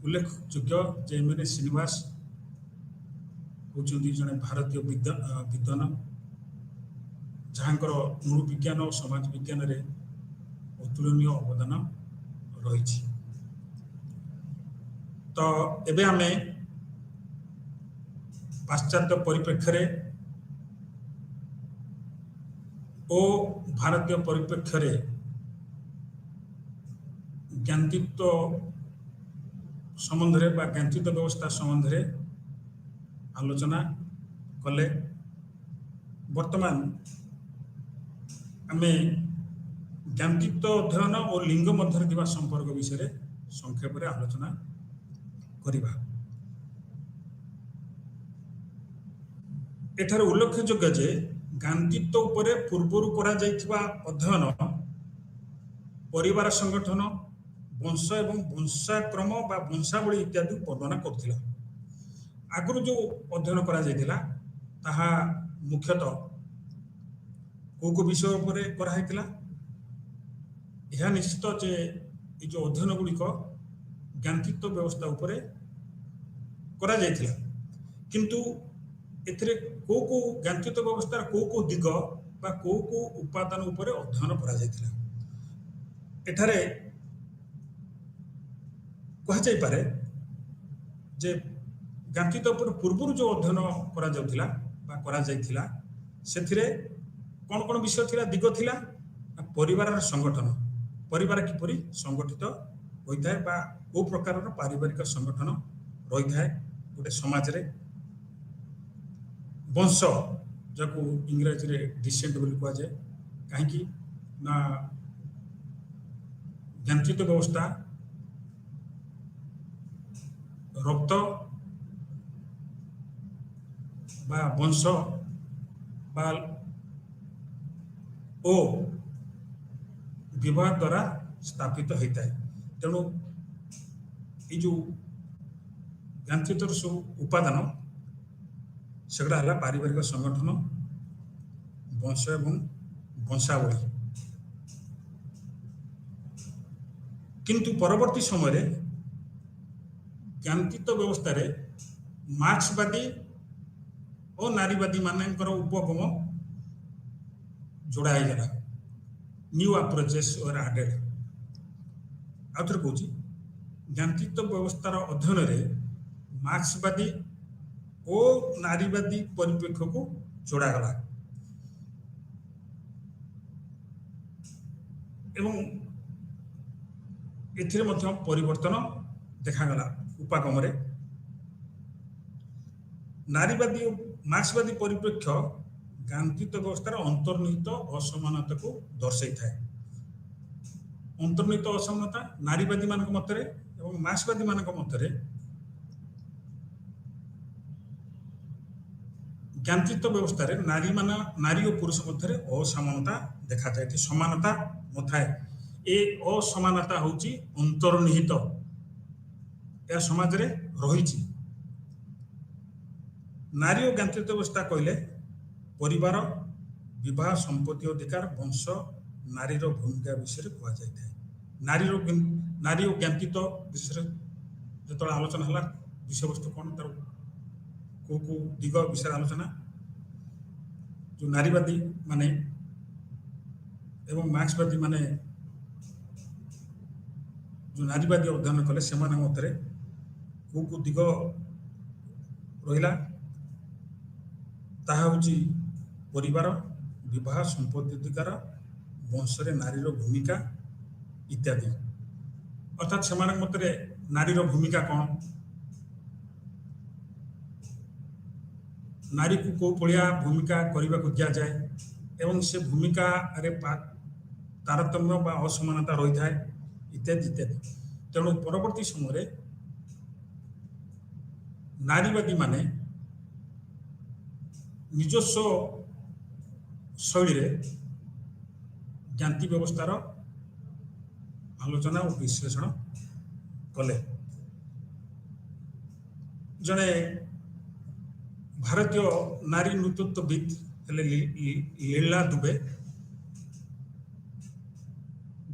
ଉଲ୍ଲେଖଯୋଗ୍ୟ ଯେ ଏମ୍.ଏନ୍.ଏ. ଶ୍ରୀନିବାସ ହେଉଛନ୍ତି ଜଣେ ଭାରତୀୟ ବିଦ୍ୱାନ, ଯାହାଙ୍କର ନୃବିଜ୍ଞାନ ଓ ସମାଜ ବିଜ୍ଞାନରେ ଅତୁଳନୀୟ ଅବଦାନ ରହିଛି। ତ ଏବେ ଆମେ ପାଶ୍ଚାତ୍ୟ ପରିପ୍ରେକ୍ଷୀରେ ଓ ଭାରତୀୟ ପରିପ୍ରେକ୍ଷୀରେ ଜ୍ଞାନଚିତ୍ତ ସମ୍ବନ୍ଧରେ ବା ଜ୍ଞାନଚିତ୍ତ ବ୍ୟବସ୍ଥା ସମ୍ବନ୍ଧରେ ଆଲୋଚନା କଲେ। ବର୍ତ୍ତମାନ ଆମେ ଜ୍ଞାନଚିତ୍ତ ଅଧ୍ୟୟନ ଓ ଲିଙ୍ଗ ମଧ୍ୟରେ ଥିବା ସମ୍ପର୍କ ବିଷୟରେ ସଂକ୍ଷେପରେ ଆଲୋଚନା କରିବା। ଏଠାରେ ଉଲ୍ଲେଖଯୋଗ୍ୟ ଯେ ଜ୍ଞାନଚିତ୍ତ ଉପରେ ପୂର୍ବରୁ କରାଯାଇଥିବା ଅଧ୍ୟୟନ ପରିବାର ସଂଗଠନ, ବଂଶ ଏବଂ ବଂଶାକ୍ରମ ବା ବଂଶାବଳୀ ଇତ୍ୟାଦି ବର୍ଣ୍ଣନା କରୁଥିଲା। ଆଗରୁ ଯେଉଁ ଅଧ୍ୟୟନ କରାଯାଇଥିଲା ତାହା ମୁଖ୍ୟତଃ କୋଉ ବିଷୟ ଉପରେ କରାହେଇଥିଲା? ଏହା ନିଶ୍ଚିତ ଯେ এই ଯେଉଁ ଅଧ୍ୟୟନ ଗୁଡ଼ିକ ଜ୍ଞାନଚିତ୍ତ ବ୍ୟବସ୍ଥା ଉପରେ କରାଯାଇଥିଲା, କିନ୍ତୁ ଏଥିରେ କୋଉ କୋଉ ଜ୍ଞାନଚିତ୍ତ ବ୍ୟବସ୍ଥାର କୋଉ କୋଉ ଦିଗ ବା କୋଉ କୋଉ ଉପାଦାନ ଉପରେ ଅଧ୍ୟୟନ କରାଯାଇଥିଲା? ଏଠାରେ କୁହାଯାଇପାରେ ଯେ ଜ୍ଞାନଚିତ୍ତ ଉପରେ ପୂର୍ବରୁ ଯେଉଁ ଅଧ୍ୟୟନ କରାଯାଉଥିଲା ବା କରାଯାଇଥିଲା, ସେଥିରେ କ'ଣ କ'ଣ ବିଷୟ ଥିଲା, ଦିଗ ଥିଲା? ପରିବାରର ସଂଗଠନ, ପରିବାର କିପରି ସଂଗଠିତ ହୋଇଥାଏ ବା କୋଉ ପ୍ରକାରର ପାରିବାରିକ ସଂଗଠନ ରହିଥାଏ ଗୋଟେ ସମାଜରେ। ବଂଶ, ଯାହାକୁ ଇଂରାଜୀରେ ଡିସେଣ୍ଟ ବୋଲି କୁହାଯାଏ, କାହିଁକି ନା ଜ୍ଞାନଚିତ୍ତ ବ୍ୟବସ୍ଥା ରକ୍ତ ବା ବଂଶ ବା ଓ ବିବାହ ଦ୍ୱାରା ସ୍ଥାପିତ ହୋଇଥାଏ। ତେଣୁ এই ଯେଉଁ ଜ୍ଞାନଚିତ୍ତର ସବୁ ଉପାଦାନ ସେଗୁଡ଼ା ହେଲା ପାରିବାରିକ ସଂଗଠନ, ବଂଶ ଏବଂ ବଂଶାବଳୀ। କିନ୍ତୁ ପରବର୍ତ୍ତୀ ସମୟରେ ଜ୍ଞାନଚିତ୍ତ ବ୍ୟବସ୍ଥାରେ ମାର୍କ୍ସବାଦୀ ଓ ନାରୀବାଦୀ ମାନଙ୍କର ଉପଗମ ଯୋଡ଼ା ହେଇଗଲା। New approaches were added. ଆଉ ଥରେ କହୁଛି, ଜ୍ଞାନଚିତ୍ତ ବ୍ୟବସ୍ଥାର ଅଧ୍ୟୟନରେ ମାର୍କ୍ସବାଦୀ ଓ ନାରୀବାଦୀ ପରିପ୍ରେକ୍ଷୀକୁ ଯୋଡ଼ାଗଲା ଏବଂ ଏଥିରେ ମଧ୍ୟ ପରିବର୍ତ୍ତନ ଦେଖାଗଲା ଉପାଗମରେ। ନାରୀବାଦୀ ଓ ମାର୍କ୍ସବାଦୀ ପରିପ୍ରେକ୍ଷ୍ୟ ଜ୍ଞାନଚିତ୍ତ ବ୍ୟବସ୍ଥାର ଅନ୍ତର୍ନିହିତ ଅସମାନତାକୁ ଦର୍ଶାଇଥାଏ। ଅନ୍ତର୍ନିହିତ ଅସମାନତା ନାରୀବାଦୀ ମାନଙ୍କ ମତରେ ଏବଂ ମାର୍କ୍ସବାଦୀ ମାନଙ୍କ ମତରେ ଜ୍ଞାନଚିତ୍ତ ବ୍ୟବସ୍ଥାରେ ନାରୀ ଓ ପୁରୁଷ ମଧ୍ୟରେ ଅସମାନତା ଦେଖାଯାଏ, ସମାନତା ନଥାଏ। ଏ ଅସମାନତା ହେଉଛି ଅନ୍ତର୍ନିହିତ, ଏହା ସମାଜରେ ରହିଛି। ନାରୀ ଓ ଜ୍ଞାନଚିତ୍ତ ବ୍ୟବସ୍ଥା କହିଲେ ପରିବାର, ବିବାହ, ସମ୍ପତ୍ତି ଅଧିକାର, ବଂଶ, ନାରୀର ଭୂମିକା ବିଷୟରେ କୁହାଯାଇଥାଏ। ନାରୀ ଓ ଜ୍ଞାନଚିତ୍ତ ବିଷୟରେ ଯେତେବେଳେ ଆଲୋଚନା ହେଲା, ବିଷୟବସ୍ତୁ କ'ଣ, ତାର କୋଉ କୋଉ ଦିଗ ବିଷୟରେ ଆଲୋଚନା। ଯେଉଁ ନାରୀବାଦୀ ମାନେ ଏବଂ ମାର୍କ୍ସବାଦୀ ମାନେ ଯେଉଁ ନାରୀବାଦୀ ଅଧ୍ୟୟନ କଲେ, ସେମାନଙ୍କ ମତରେ କୋଉ କୋଉ ଦିଗ ରହିଲା, ତାହା ହେଉଛି ପରିବାର, विवाह संपत्ति अधिकार वंशरे नारीर भूमिका इत्यादि अर्थात से मतरे नारीर भूमिका कौन नारी को कौ भलिया भूमिका करने को दि जाए एवं से भूमिका रे तारतम्य बा असमानता रही था इत्यादि इत्यादि तेणु परवर्ती समय नारीवादी माने निजस्व शैली रे ज्ञाति व्यवस्थार आलोचना और विश्लेषण कले जड़े भारतीय नारी नेतृत्वविद हेले लीला दुबे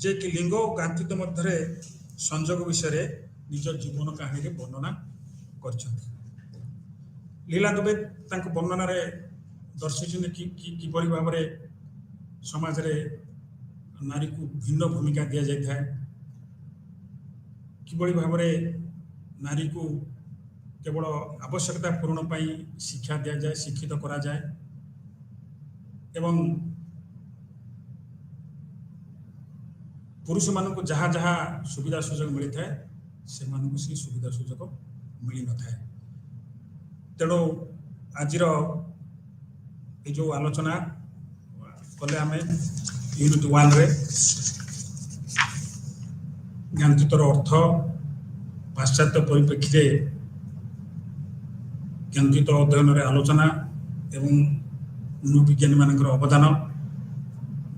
जे कि लिंग और गांधीत्व मध्य संजोग विषय निज जीवन कहानी रे वर्णना कर लीला दुबे वर्णन दर्शाई किपरि भाव समाज रे नारी को भिन्न भूमिका दि जाए किभली भाव नारी को केवल आवश्यकता पूरण पाई शिक्षा दि जाए शिक्षित करा जाए एवं पुरुष मान को जहाँ जहाँ सुविधा सुजोग मिलता है से मानक से सुविधा सुजोग मिल न था तेणु आज जो आलोचना कले आम यूनिट 1 रे ज्ञानचितर अर्थ पाश्चात्य परिप्रेक्षी ज्ञानचित अध्ययन रे आलोचना एवं मनोविज्ञानी मान अवदान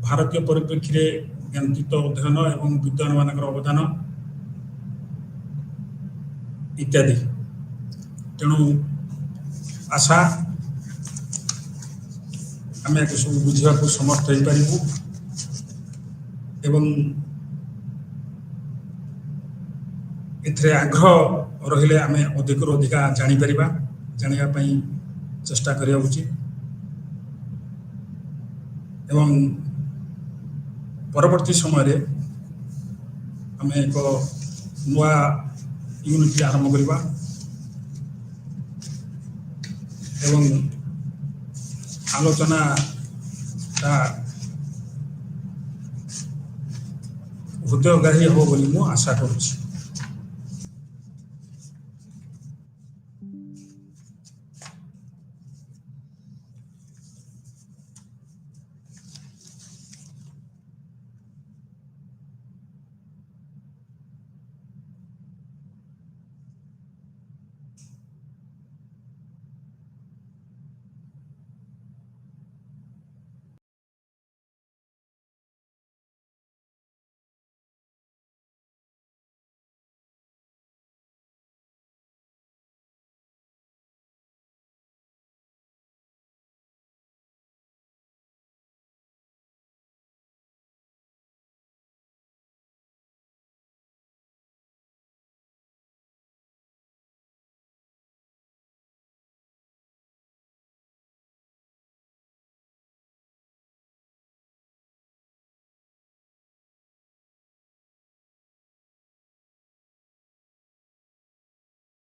भारतीय परिप्रेक्षी ज्ञानचित अध्ययन एवं विद्वान मान अवदान इत्यादि तेणु आशा आम एक सब बुझा समर्थ हो पारू एवं एथरे आग्रह रहिले आम अधिक अधिका जापर जानापी चेष्टा करिया उचित एवं परवर्ती समय आम एक नुआ यूनिट आरंभ करवा एवं आलोचना हृदयग्राही हो बोली मु आशा करुछि।